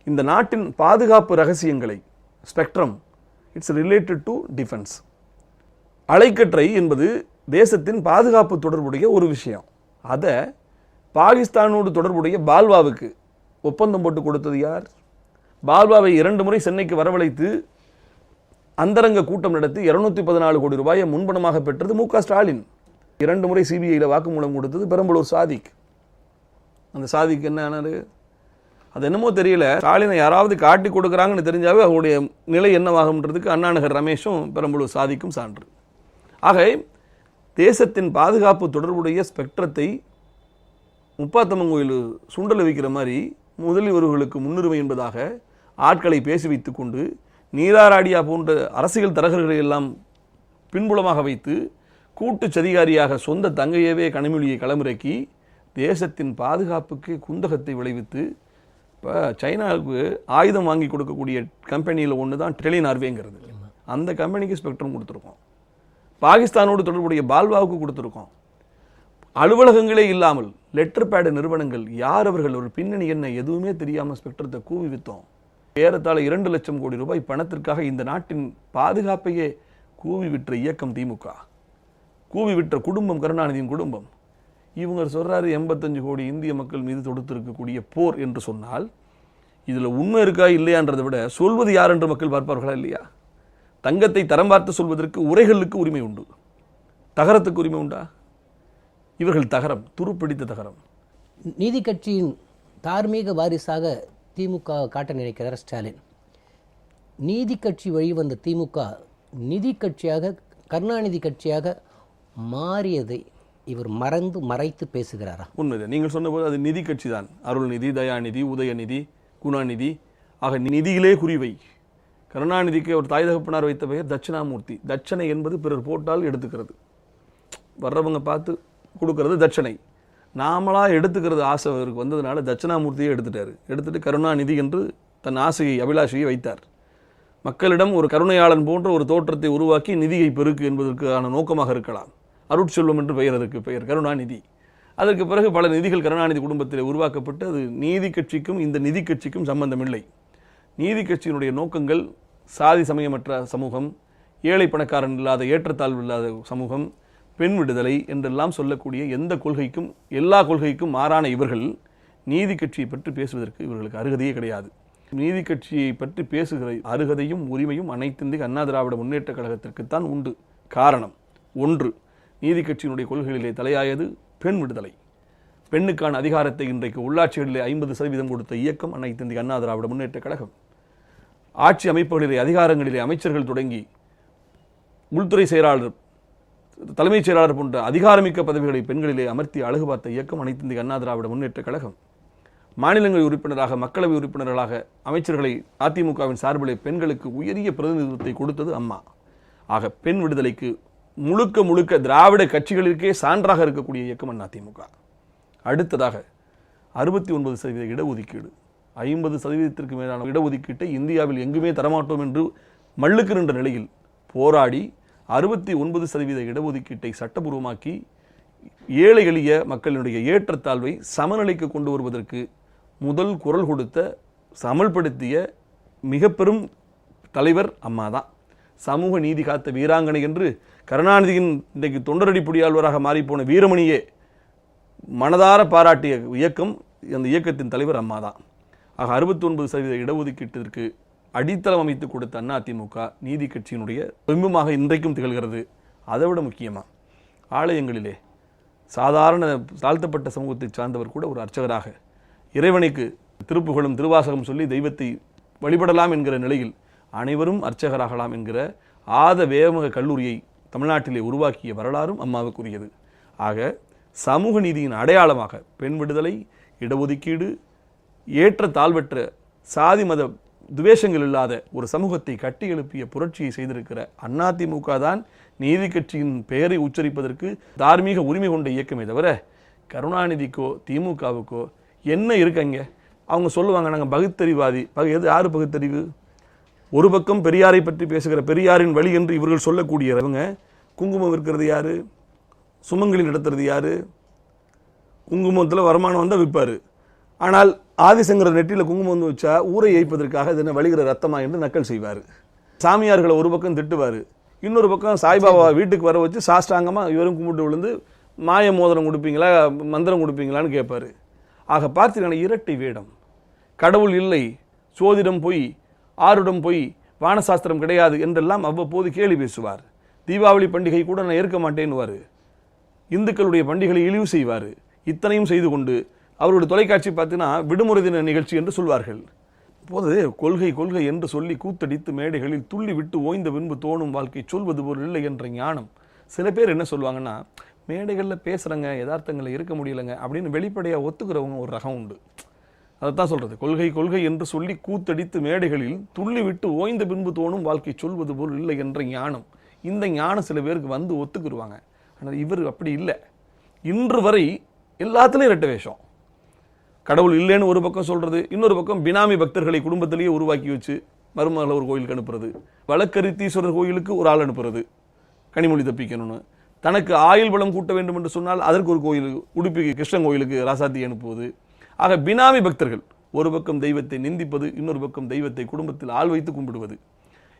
இந்த நாட்டின் பாதுகாப்பு ரகசியங்களை, spectrum, it's related to defence, அலைக்கற்றை என்பது தேசத்தின் பாதுகாப்பு தொடர்புடைய ஒரு விஷயம். அதை பாகிஸ்தானோடு தொடர்புடைய பால்வாவுக்கு ஒப்பந்தம் போட்டு கொடுத்தது யார்? பால்வாவை 2 முறை சென்னைக்கு வரவழைத்து அந்தரங்க கூட்டம் நடத்தி 214 கோடி ரூபாயை முன்பணமாக பெற்றது மு.க. ஸ்டாலின். 2 முறை சிபிஐயில் வாக்குமூலம் கொடுத்தது பெரம்பலூர் சாதிக். அந்த சாதிக் என்ன ஆனாரு? அது என்னமோ தெரியல, ஸ்டாலினை யாராவது காட்டி கொடுக்குறாங்கன்னு தெரிஞ்சாவே அவருடைய நிலை என்னவாகும்ன்றதுக்கு அண்ணாநகர் ரமேஷும் பெரம்பலூர் சாதிக்கும் சான்று. ஆக தேசத்தின் பாதுகாப்பு தொடர்புடைய ஸ்பெக்ட்ரத்தை முப்பாத்தம்மன் கோயில் சுண்டலை வைக்கிற மாதிரி முதலியவர்களுக்கு முன்னுரிமை என்பதாக ஆட்களை பேசி வைத்து கொண்டு நீராராடியா போன்ற அரசியல் தரகர்களை எல்லாம் பின்புலமாக வைத்து கூட்டு சதிகாரியாக சொந்த தங்கையவே கனிமொழியை களமிறக்கி தேசத்தின் பாதுகாப்புக்கு குந்தகத்தை விளைவித்து இப்போ சைனாவுக்கு ஆயுதம் வாங்கி கொடுக்கக்கூடிய கம்பெனியில் ஒன்று தான் டெலிநார்வேங்கிறது. அந்த கம்பெனிக்கு ஸ்பெக்ட்ரம் கொடுத்துருக்கோம். பாகிஸ்தானோடு தொடர்புடைய பால்வாவுக்கு கொடுத்துருக்கோம். அலுவலகங்களே இல்லாமல் லெட்டர் பேடு நிறுவனங்கள் யார் அவர்கள், ஒரு பின்னணி என்ன எதுவுமே தெரியாமல் ஸ்பெக்ட்ரத்தை கூவி விற்றோம். ஏறத்தாழ 2 லட்சம் கோடி ரூபாய் பணத்திற்காக இந்த நாட்டின் பாதுகாப்பையே கூவி விற்ற இயக்கம் திமுக, கூவி விற்ற குடும்பம் கருணாநிதியின் குடும்பம். இவங்க சொல்றாரு 85 கோடி இந்திய மக்கள் மீது தொடுத்திருக்கக்கூடிய போர் என்று சொன்னால் இதில் உண்மை இருக்கா இல்லையான்றதை விட சொல்வது யார் என்று மக்கள் பார்ப்பார்களா இல்லையா? தங்கத்தை தரம் பார்த்து சொல்வதற்கு உரைகளுக்கு உரிமை உண்டு, தகரத்துக்கு உரிமை உண்டா? இவர்கள் தகரம், துருப்பிடித்த தகரம். நீதி கட்சியின் தார்மீக வாரிசாக திமுக காட்ட நினைக்கிறார் ஸ்டாலின். நீதி கட்சி வழி வந்த திமுக நிதி கட்சியாக, கருணாநிதி கட்சியாக மாறியதை இவர் மறைத்து பேசுகிறாரா? உண்மைதான், நீங்கள் சொன்னபோது அது நிதி கட்சி தான். அருள்நிதி, தயாநிதி, உதயநிதி, குணாநிதி ஆக நிதியிலே குறிவை. கருணாநிதிக்கு ஒரு தாய் தகப்பனார் வைத்த பெயர் தட்சிணாமூர்த்தி. தட்சணை என்பது பிறர் போட்டால் எடுத்துக்கிறது, வர்றவங்க பார்த்து கொடுக்கறது தட்சணை. நாமளாக எடுத்துக்கிறது ஆசை அவருக்கு வந்ததுனால தட்சிணாமூர்த்தியை எடுத்துட்டு கருணாநிதி என்று தன் ஆசையை, அபிலாஷையை வைத்தார். மக்களிடம் ஒரு கருணையாளன் போன்ற ஒரு தோற்றத்தை உருவாக்கி நிதியை பெருக்கு என்பதற்கான நோக்கமாக இருக்கலாம். அருட்செல்வம் என்று பெயர், அதற்கு பெயர் கருணாநிதி. அதற்கு பிறகு பல நிதிகள் கருணாநிதி குடும்பத்தில் உருவாக்கப்பட்டு அது நீதி கட்சிக்கும் இந்த நிதி கட்சிக்கும் சம்பந்தமில்லை. நீதி கட்சியினுடைய நோக்கங்கள் சாதி சமயமற்ற சமூகம், ஏழை பணக்காரன் இல்லாத, ஏற்றத்தாழ்வு இல்லாத சமூகம், பெண் விடுதலை என்றெல்லாம் சொல்லக்கூடிய எந்த கொள்கைக்கும், எல்லா கொள்கைக்கும் மாறான இவர்கள் நீதி கட்சியை பற்றி பேசுவதற்கு இவர்களுக்கு அருகதையே கிடையாது. நீதி கட்சியை பற்றி பேசுகிற அருகதையும் உரிமையும் அனைத்திந்திய அண்ணா திராவிட முன்னேற்ற கழகத்திற்குத்தான் உண்டு. காரணம் ஒன்று, நீதி கட்சியினுடைய கொள்கைகளிலே தலையாயது பெண் விடுதலை. பெண்ணுக்கான அதிகாரத்தை இன்றைக்கு உள்ளாட்சிகளிலே 50% கொடுத்த இயக்கம் அனைத்திந்திய அண்ணா திராவிட முன்னேற்ற கழகம். ஆட்சி அமைப்புகளிலே, அதிகாரங்களிலே அமைச்சர்கள் தொடங்கி உள்துறை செயலாளர், தலைமைச் செயலாளர் போன்ற அதிகாரமிக்க பதவிகளை பெண்களிலே அமர்த்தி அழகு பார்த்த இயக்கம் அனைத்திந்திய அண்ணா திராவிட முன்னேற்ற கழகம். மாநிலங்கள் உறுப்பினராக, மக்களவை உறுப்பினர்களாக அமைச்சர்களை அதிமுகவின் சார்பிலே பெண்களுக்கு உயரிய பிரதிநிதித்துவத்தை கொடுத்தது அம்மா. ஆக பெண் விடுதலைக்கு முழுக்க முழுக்க திராவிட கட்சிகளுக்கே சான்றாக இருக்கக்கூடிய இயக்கம் அதிமுக. அடுத்ததாக 69% இடஒதுக்கீடு, 50%க்கு மேலான இடஒதுக்கீட்டை இந்தியாவில் எங்குமே தரமாட்டோம் என்று மல்லுக்கு நின்ற நிலையில் போராடி 69% இடஒதுக்கீட்டை சட்டபூர்வமாக்கி ஏழை எளிய மக்களினுடைய ஏற்றத்தாழ்வை சமநிலைக்கு கொண்டு வருவதற்கு முதல் குரல் கொடுத்த, அமல்படுத்திய மிக பெரும் தலைவர் அம்மா தான். சமூக நீதி காத்த வீராங்கனை என்று கருணாநிதியின் இன்றைக்கு தொண்டரடி புடியாழ்வராக மாறிப்போன வீரமணியே மனதார பாராட்டிய இயக்கம், அந்த இயக்கத்தின் தலைவர் அம்மா தான். ஆக 69% இடஒதுக்கீட்டிற்கு அடித்தளம் அமைத்து கொடுத்த அதிமுக நீதி கட்சியினுடைய பிம்பமாக இன்றைக்கும் திகழ்கிறது. அதைவிட முக்கியமாக ஆலயங்களிலே சாதாரண தாழ்த்தப்பட்ட சமூகத்தை சார்ந்தவர் கூட ஒரு அர்ச்சகராக இறைவனுக்கு திருப்புகழும் திருவாசகம் சொல்லி தெய்வத்தை வழிபடலாம் என்கிற நிலையில் அனைவரும் அர்ச்சகராகலாம் என்கிற ஆத வேமக கல்லூரியை தமிழ்நாட்டிலே உருவாக்கிய வரலாறும் அம்மாவுக்குரியது. ஆக சமூக நீதியின் அடையாளமாக பெண் விடுதலை, இடஒதுக்கீடு, ஏற்ற தாழ்வற்ற சாதி மத துவேஷங்கள் இல்லாத ஒரு சமூகத்தை கட்டி எழுப்பிய புரட்சியை செய்திருக்கிற அதிமுக தான் நீதி கட்சியின் பெயரை உச்சரிப்பதற்கு தார்மீக உரிமை கொண்ட இயக்கமே தவிர கருணாநிதிக்கோ திமுகவுக்கோ என்ன இருக்கங்க? அவங்க சொல்லுவாங்க நாங்கள் பகுத்தறிவாதி. யார் பகுத்தறிவு? ஒரு பக்கம் பெரியாரை பற்றி பேசுகிற பெரியாரின் வழி என்று இவர்கள் சொல்லக்கூடியவங்க குங்குமம் விற்கிறது யாரு? சுமங்கலி நடத்துறது யாரு? குங்குமத்தில் வருமானம் வந்தால் விற்பார். ஆனால் ஆதிசங்கர நெட்டியில் குங்குமம் வந்து வச்சா ஊரை ஏய்ப்பதற்காக இது என்ன வழிகிற ரத்தமா என்று நக்கல் செய்வார். சாமியார்களை ஒரு பக்கம் திட்டுவார், இன்னொரு பக்கம் சாய்பாபா வீட்டுக்கு வர வச்சு சாஷ்டாங்கமாக இவரும் கும்பிட்டு விழுந்து மாய மோதிரம் கொடுப்பீங்களா, மந்திரம் கொடுப்பீங்களான்னு கேட்பார். ஆக பார்த்தீங்கன்னா இரட்டை வேடம். கடவுள் இல்லை, சோதிடம் பொய், ஆருடம் பொய், வானசாஸ்திரம் கிடையாது என்றெல்லாம் அவ்வப்போது கேலி பேசுவார். தீபாவளி பண்டிகை கூட நான் ஏற்க மாட்டேன்னுவார். இந்துக்களுடைய பண்டிகைகளை இழிவு செய்வார். இத்தனையும் செய்து கொண்டு அவருடைய தொலைக்காட்சி பார்த்தீங்கன்னா விடுமுறை தின நிகழ்ச்சி என்று சொல்வார்கள். போது கொள்கை கொள்கை என்று சொல்லி கூத்தடித்து மேடைகளில் துள்ளி விட்டு ஓய்ந்த பின்பு தோணும் வாழ்க்கை சொல்வது போல் இல்லை என்ற ஞானம். சில பேர் என்ன சொல்லுவாங்கன்னா, மேடைகளில் பேசுகிறங்க, யதார்த்தங்களில் இருக்க முடியலைங்க அப்படின்னு வெளிப்படையாக ஒத்துக்கிறவங்க ஒரு ரகம் உண்டு. அதைத்தான் சொல்கிறது, கொள்கை கொள்கை என்று சொல்லி கூத்தடித்து மேடைகளில் துள்ளி விட்டு ஓய்ந்த பின்பு தோணும் வாழ்க்கை சொல்வது போல் இல்லை என்ற ஞானம். இந்த ஞானம் சில பேருக்கு வந்து ஒத்துக்குருவாங்க. ஆனால் இவர் அப்படி இல்லை. இன்று வரை எல்லாத்துலேயும் இரட்டை வேஷம். கடவுள் இல்லைன்னு ஒரு பக்கம் சொல்கிறது, இன்னொரு பக்கம் பினாமி பக்தர்களை குடும்பத்திலேயே உருவாக்கி வச்சு மருமகளை ஒரு கோயிலுக்கு அனுப்புறது, வழக்கரித்தீஸ்வரர் கோயிலுக்கு ஒரு ஆள் அனுப்புறது கனிமொழி தப்பிக்கணும்னு, தனக்கு ஆயுள் பலம் கூட்ட வேண்டும் என்று சொன்னால் அதற்கு ஒரு கோயில், உடுப்பி கிருஷ்ணன் கோயிலுக்கு ராசாத்தி அனுப்புவது. ஆக பினாமி பக்தர்கள் ஒரு பக்கம் தெய்வத்தை நிந்திப்பது, இன்னொரு பக்கம் தெய்வத்தை குடும்பத்தில் ஆள் வைத்து கும்பிடுவது,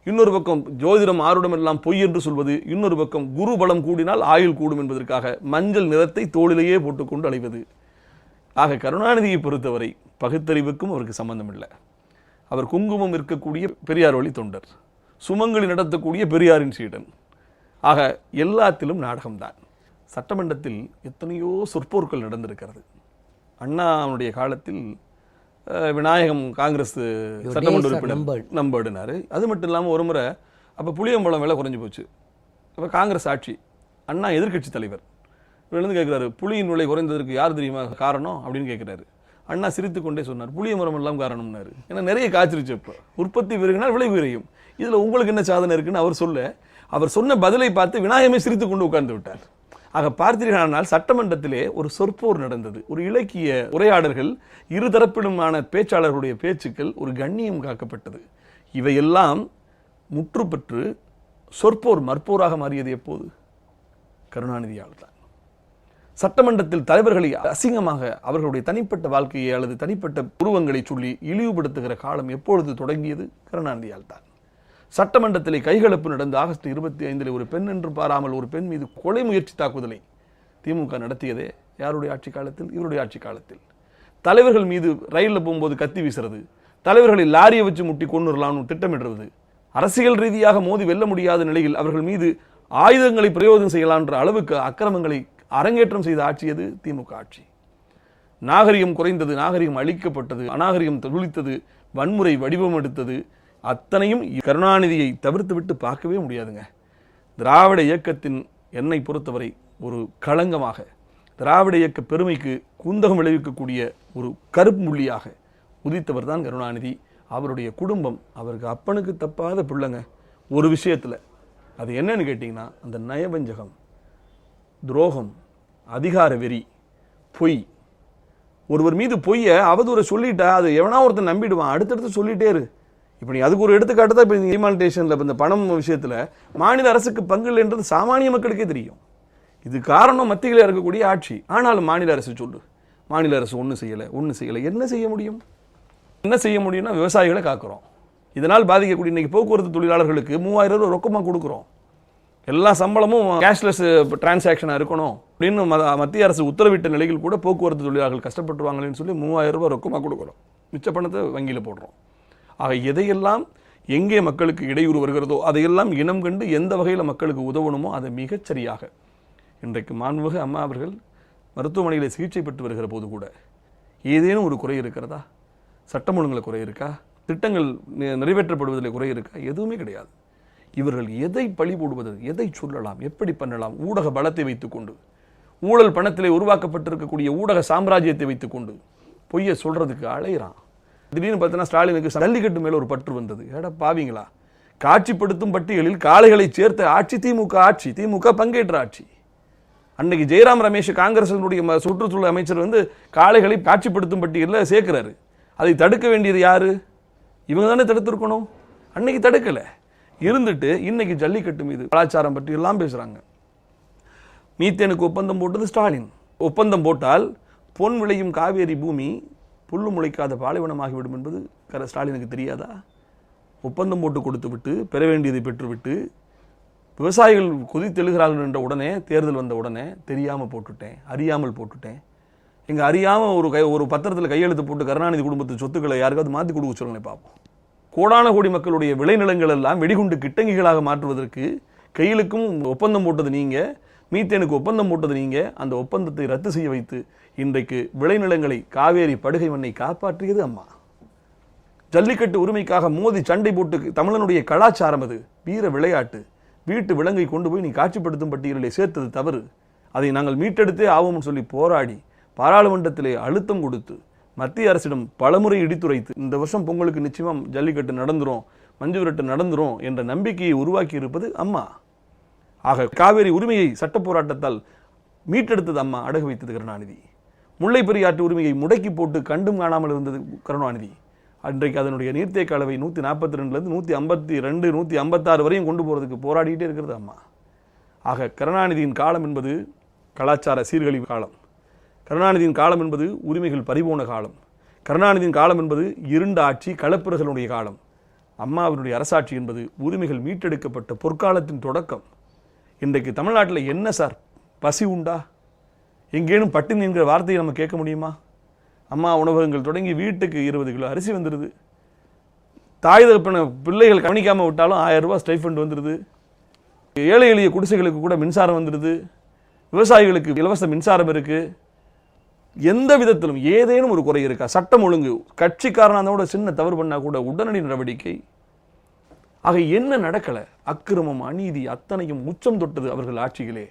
இன்னொரு பக்கம் ஜோதிடம் ஆருடம் எல்லாம் பொய் என்று சொல்வது, இன்னொரு பக்கம் குரு பலம் கூடினால் ஆயுள் கூடும் என்பதற்காக மஞ்சள் நிறத்தை தோளிலேயே போட்டுக்கொண்டு அலைவது. ஆக கருணாநிதியை பொறுத்தவரை பகுத்தறிவுக்கும் அவருக்கு சம்பந்தம் இல்லை. அவர் குங்குமம் இருக்கக்கூடிய பெரியார் வழி தொண்டர், சுமங்கலி நடத்தக்கூடிய பெரியாரின் சீடன். ஆக எல்லாத்திலும் நாடகம்தான். சட்டமன்றத்தில் எத்தனையோ சொற்போர்கள் நடந்திருக்கிறது. அண்ணாவுடைய காலத்தில் விநாயகம் காங்கிரஸ் சட்டமன்ற உறுப்பினர் நம்பர்டுனாரு. அது மட்டும் இல்லாமல் ஒரு முறை அப்போ புளியம்பழம் விலை குறைஞ்சி போச்சு. அப்போ காங்கிரஸ் ஆட்சி, அண்ணா எதிர்கட்சி தலைவர் இருந்து கேட்குறாரு, புளியின் விலை குறைந்ததற்கு யார் தெரியுமா காரணம் அப்படின்னு கேட்குறாரு. அண்ணா சிரித்து கொண்டே சொன்னார், புளிய மரம் எல்லாம் காரணம்னாரு. ஏன்னா நிறைய காய்ச்சிருச்சு, இப்போ உற்பத்தி பெருகினால் விலை குறையும், இதில் உங்களுக்கு என்ன சாதனை இருக்குன்னு அவர் சொன்ன பதிலை பார்த்து விநாயகமே சிரித்து கொண்டு உட்கார்ந்து விட்டார். ஆக பார்த்தீர்களானால் சட்டமன்றத்திலே ஒரு சொற்போர் நடந்தது, ஒரு இலக்கிய உரையாடல்கள், இருதரப்பிலுமான பேச்சாளர்களுடைய பேச்சுக்கள், ஒரு கண்ணியம் காக்கப்பட்டது. இவையெல்லாம் முற்று பெற்று சொற்போர் மற்போராக மாறியது எப்போது? கருணாநிதியால் தான். சட்டமன்றத்தில் தலைவர்களை அசிங்கமாக அவர்களுடைய தனிப்பட்ட வாழ்க்கையை அல்லது தனிப்பட்ட உருவங்களை சொல்லி இழிவுபடுத்துகிற காலம் எப்பொழுது தொடங்கியது? கருணாநிதியால் தான். சட்டமன்றத்திலே கைகலப்பு நடந்த ஆகஸ்ட் 25 ஒரு பெண் என்று பாராமல் ஒரு பெண் மீது கொலை முயற்சி தாக்குதலை திமுக நடத்தியதே யாருடைய ஆட்சி காலத்தில்? இவருடைய ஆட்சி காலத்தில். தலைவர்கள் மீது ரயிலில் போகும்போது கத்தி வீசுறது, தலைவர்களை லாரியை வச்சு முட்டி கொண்டுடலாம்னு திட்டமிடுறது, அரசியல் ரீதியாக மோதி வெல்ல முடியாத நிலையில் அவர்கள் மீது ஆயுதங்களை பிரயோகம் செய்யலான்ற அளவுக்கு அக்கிரமங்களை அரங்கேற்றம் செய்த ஆட்சி அது திமுக ஆட்சி. நாகரிகம் குறைந்தது, நாகரிகம் அழிக்கப்பட்டது, அநாகரிகம் துளித்தது, வன்முறை வடிவம் எடுத்தது. அத்தனையும் கருணாநிதியை தவிர்த்து விட்டு பார்க்கவே முடியாதுங்க. திராவிட இயக்கத்தின் என்னை பொறுத்தவரை ஒரு களங்கமாக, திராவிட இயக்க பெருமைக்கு குந்தகம் விளைவிக்கக்கூடிய ஒரு கருப்பு முள்ளியாக உதித்தவர் தான் கருணாநிதி. அவருடைய குடும்பம் அவருக்கு அப்பனுக்கு தப்பாத பிள்ளைங்க. ஒரு விஷயத்தில் அது என்னன்னு கேட்டிங்கன்னா, அந்த நயவஞ்சகம், துரோகம், அதிகார வெறி, பொய். ஒருவர் மீது பொய்யை அவதூறை சொல்லிட்டா அது எவனா ஒருத்தன் நம்பிடுவான், அடுத்தடுத்து சொல்லிட்டே இரு. இப்போ நீ அதுக்கு ஒரு எடுத்துக்காட்டு தான் இப்போ டிமானிட்டேஷனில் இந்த பணம் விஷயத்தில் மாநில அரசுக்கு பங்கு இல்லைன்றது சாமானிய மக்களுக்கே தெரியும். இது காரணம் மத்தியில் இருக்கக்கூடிய ஆட்சி. ஆனாலும் மாநில அரசு சொல்லு, மாநில அரசு ஒன்றும் செய்யலை. என்ன செய்ய முடியும்? என்ன செய்ய முடியும்னா விவசாயிகளை காக்கிறோம். இதனால் பாதிக்கக்கூடிய இன்றைக்கி போக்குவரத்து தொழிலாளர்களுக்கு 3000 ரூபா ரொக்கமாக கொடுக்குறோம். எல்லா சம்பளமும் கேஷ்லெஸ் டிரான்சாக்ஷனாக இருக்கணும் அப்படின்னு மத்திய அரசு உத்தரவிட்ட நிலையில் கூட போக்குவரத்து தொழிலாளர்கள் கஷ்டப்பட்டுருவாங்களேன்னு சொல்லி 3000 ரூபா ரொக்கமாக கொடுக்குறோம். மிச்ச பணத்தை வங்கியில் போடுறோம். ஆக எதையெல்லாம் எங்கே மக்களுக்கு இடையூறு வருகிறதோ அதையெல்லாம் இனம் கண்டு எந்த வகையில் மக்களுக்கு உதவணுமோ அதை மிகச்சரியாக இன்றைக்கு மாண்புமிகு அம்மா அவர்கள் மருத்துவமனையில் சிகிச்சை பெற்று வருகிற போது கூட ஏதேனும் ஒரு குறை இருக்கிறதா? சட்டம் ஒழுங்கில் குறை இருக்கா? திட்டங்கள் நிறைவேற்றப்படுவதில் குறை இருக்கா? எதுவுமே கிடையாது. இவர்கள் எதை பழி போடுவது, எதை சொல்லலாம், எப்படி பண்ணலாம், ஊடக பலத்தை வைத்துக்கொண்டு, ஊழல் பணத்திலே உருவாக்கப்பட்டிருக்கக்கூடிய ஊடக சாம்ராஜ்யத்தை வைத்துக்கொண்டு பொய்யை சொல்றதுக்கு அலையிறான். திடீர்னு பார்த்தீங்கன்னா ஸ்டாலினுக்கு ஜல்லிக்கட்டு மேல ஒரு பற்று வந்தது. ஏடா பாவீங்களா, காட்சிப்படுத்தும் பட்டியலில் காளைகளை சேர்த்த ஆட்சி திமுக ஆட்சி, திமுக பங்கேற்ற ஆட்சி. அன்னைக்கு ஜெயராம் ரமேஷ் காங்கிரசினுடைய சுற்றுச்சூழல் அமைச்சர் காளைகளை காட்சிப்படுத்தும் பட்டியலில் சேர்க்கிறாரு. அதை தடுக்க வேண்டியது யாரு? இவங்க தானே தடுத்திருக்கணும். அன்னைக்கு தடுக்கல, இருந்துட்டு இன்னைக்கு ஜல்லிக்கட்டு மீது கலாச்சாரம் பற்றி எல்லாம் பேசுறாங்க. மீத்தேனுக்கு ஒப்பந்தம் போட்டது ஸ்டாலின். ஒப்பந்தம் போட்டால் பொன் விளையும் காவேரி பூமி புல்லு முளைக்காத பாலைவனமாகிவிடும் என்பது ஸ்டாலினுக்கு தெரியாதா? ஒப்பந்தம் போட்டு கொடுத்து விட்டு பெற வேண்டியதை பெற்றுவிட்டு விவசாயிகள் கொதித்தெழுகிறார்கள் என்ற உடனே, தேர்தல் வந்த உடனே தெரியாமல் போட்டுட்டேன், அறியாமல் போட்டுட்டேன். எங்க அறியாமல் ஒரு பத்திரத்தில் கையெழுத்து போட்டு கருணாநிதி குடும்பத்து சொத்துக்களை யாருக்காவது மாற்றி கொடுக்க சொல்லுங்களேன் பார்ப்போம். கோடான கோடி மக்களுடைய விளைநிலங்கள் எல்லாம் வெடிகுண்டு கிட்டங்கிகளாக மாற்றுவதற்கு கையிலுக்கும் ஒப்பந்தம் போட்டது நீங்க, மீத்தேனுக்கு ஒப்பந்தம் போட்டது நீங்க. அந்த ஒப்பந்தத்தை ரத்து செய்ய வைத்து இன்றைக்கு விளைநிலங்களை, காவேரி படுகை மண்ணை காப்பாற்றியது அம்மா. ஜல்லிக்கட்டு உரிமைக்காக மோதி சண்டை போட்டு தமிழனுடைய கலாச்சாரம் அது, வீர விளையாட்டு. வீட்டு விலங்கை கொண்டு போய் நீ காட்சிப்படுத்தும் பட்டியலிலே சேர்த்தது தவறு. அதை நாங்கள் மீட்டெடுத்தே ஆவோம்னு சொல்லி போராடி பாராளுமன்றத்திலே அழுத்தம் கொடுத்து மத்திய அரசிடம் பலமுறை இடித்துரைத்து இந்த வருஷம் பொங்கலுக்கு நிச்சயமா ஜல்லிக்கட்டு நடந்துரும், மஞ்சு விரட்டு நடந்துரும் என்ற நம்பிக்கையை உருவாக்கி இருப்பது அம்மா. ஆக காவேரி உரிமையை சட்ட போராட்டத்தால் மீட்டெடுத்தது அம்மா, அடகு வைத்தது கருணாநிதி. முல்லை பெரியாற்று உரிமையை முடக்கி போட்டு கண்டும் காணாமல் இருந்தது கருணாநிதி. அன்றைக்கு அதனுடைய நீர்த்தேக்க அளவை 142 152 156 வரையும் கொண்டு போறதுக்கு போராடிட்டே இருக்கிறது அம்மா. ஆக கருணாநிதியின் காலம் என்பது கலாச்சார சீர்கழிவு காலம். கருணாநிதியின் காலம் என்பது உரிமைகள் பறிபோன காலம். கருணாநிதியின் காலம் என்பது இருண்ட ஆட்சி, களப்பிரர்களுடைய காலம். அம்மாவினுடைய அரசாட்சி என்பது உரிமைகள் மீட்டெடுக்கப்பட்ட பொற்காலத்தின் தொடக்கம். இன்றைக்கு தமிழ்நாட்டில் என்ன சார் பசி உண்டா? எங்கேனும் பட்டினி என்கிற வார்த்தையை நம்ம கேட்க முடியுமா? அம்மா உணவகங்கள் தொடங்கி வீட்டுக்கு 20 கிலோ அரிசி வந்துடுது. தாய் தகப்பன பிள்ளைகள் கவனிக்காமல் விட்டாலும் 1000 ரூபாய் ஸ்டைஃபண்ட் வந்துடுது. ஏழை எளிய குடிசைகளுக்கு கூட மின்சாரம் வந்துடுது. விவசாயிகளுக்கு இலவச மின்சாரம் இருக்குது. எந்த விதத்திலும் ஏதேனும் ஒரு குறை இருக்கா? சட்டம் ஒழுங்கு, கட்சிக்காரனோட சின்ன தவறு பண்ணால் கூட உடனடி நடவடிக்கை. ஆக என்ன நடக்கலை? அக்கிரமம், அநீதி அத்தனையும் உச்சம் தொட்டது அவர்கள் ஆட்சிகளே.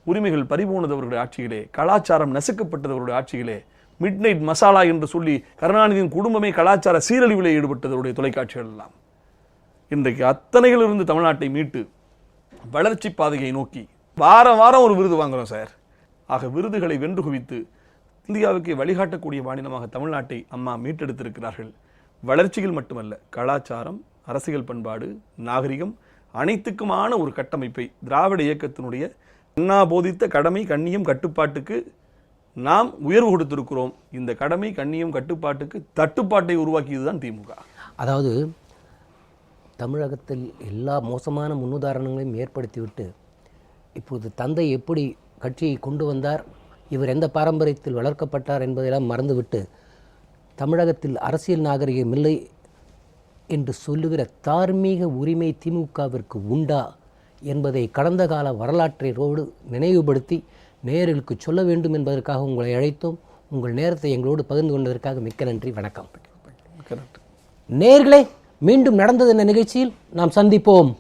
உரிமைகள் பறிபோனது அவர்களுடைய ஆட்சிகளே. கலாச்சாரம் நசுக்கப்பட்டது அவருடைய ஆட்சிகளே. மிட் நைட் மசாலா என்று சொல்லி கருணாநிதியின் குடும்பமே கலாச்சார சீரழிவிலே ஈடுபட்டது அவருடைய தொலைக்காட்சிகள் எல்லாம். இன்றைக்கு அத்தனைகளிலிருந்து தமிழ்நாட்டை மீட்டு வளர்ச்சி பாதையை நோக்கி வாரம் வாரம் ஒரு விருது வாங்குறோம் சார். ஆக விருதுகளை வென்று குவித்து இந்தியாவுக்கு வழிகாட்டக்கூடிய மாநிலமாக தமிழ்நாட்டை அம்மா மீட்டெடுத்திருக்கிறார்கள். வளர்ச்சியில் மட்டுமல்ல, கலாச்சாரம், அரசியல் பண்பாடு, நாகரிகம் அனைத்துக்குமான ஒரு கட்டமைப்பை திராவிட இயக்கத்தினுடைய அண்ணா போதித்த கடமை, கண்ணியம், கட்டுப்பாட்டுக்கு நாம் உயர்வு கொடுத்திருக்கிறோம். இந்த கடமை, கண்ணியம், கட்டுப்பாட்டுக்கு தட்டுப்பாட்டை உருவாக்கியதுதான் திமுக. அதாவது தமிழகத்தில் எல்லா மோசமான முன்னுதாரணங்களையும் ஏற்படுத்திவிட்டு இப்போது தந்தை எப்படி கட்சியை கொண்டு வந்தார், இவர் எந்த பாரம்பரியத்தில் வளர்க்கப்பட்டார் என்பதையெல்லாம் மறந்துவிட்டு தமிழகத்தில் அரசியல் நாகரிகம் இல்லை என்று சொல்லுகிற தார்மீக உரிமை திமுகவிற்கு உண்டா என்பதை கடந்த கால வரலாற்றையோடு நினைவுபடுத்தி நேயர்களுக்கு சொல்ல வேண்டும் என்பதற்காக உங்களை அழைத்தோம். உங்கள் நேரத்தை எங்களோடு பகிர்ந்து கொண்டதற்காக மிக்க நன்றி. வணக்கம். நேயர்களே, மீண்டும் நடந்தது என்ற நிகழ்ச்சியில் நாம் சந்திப்போம்.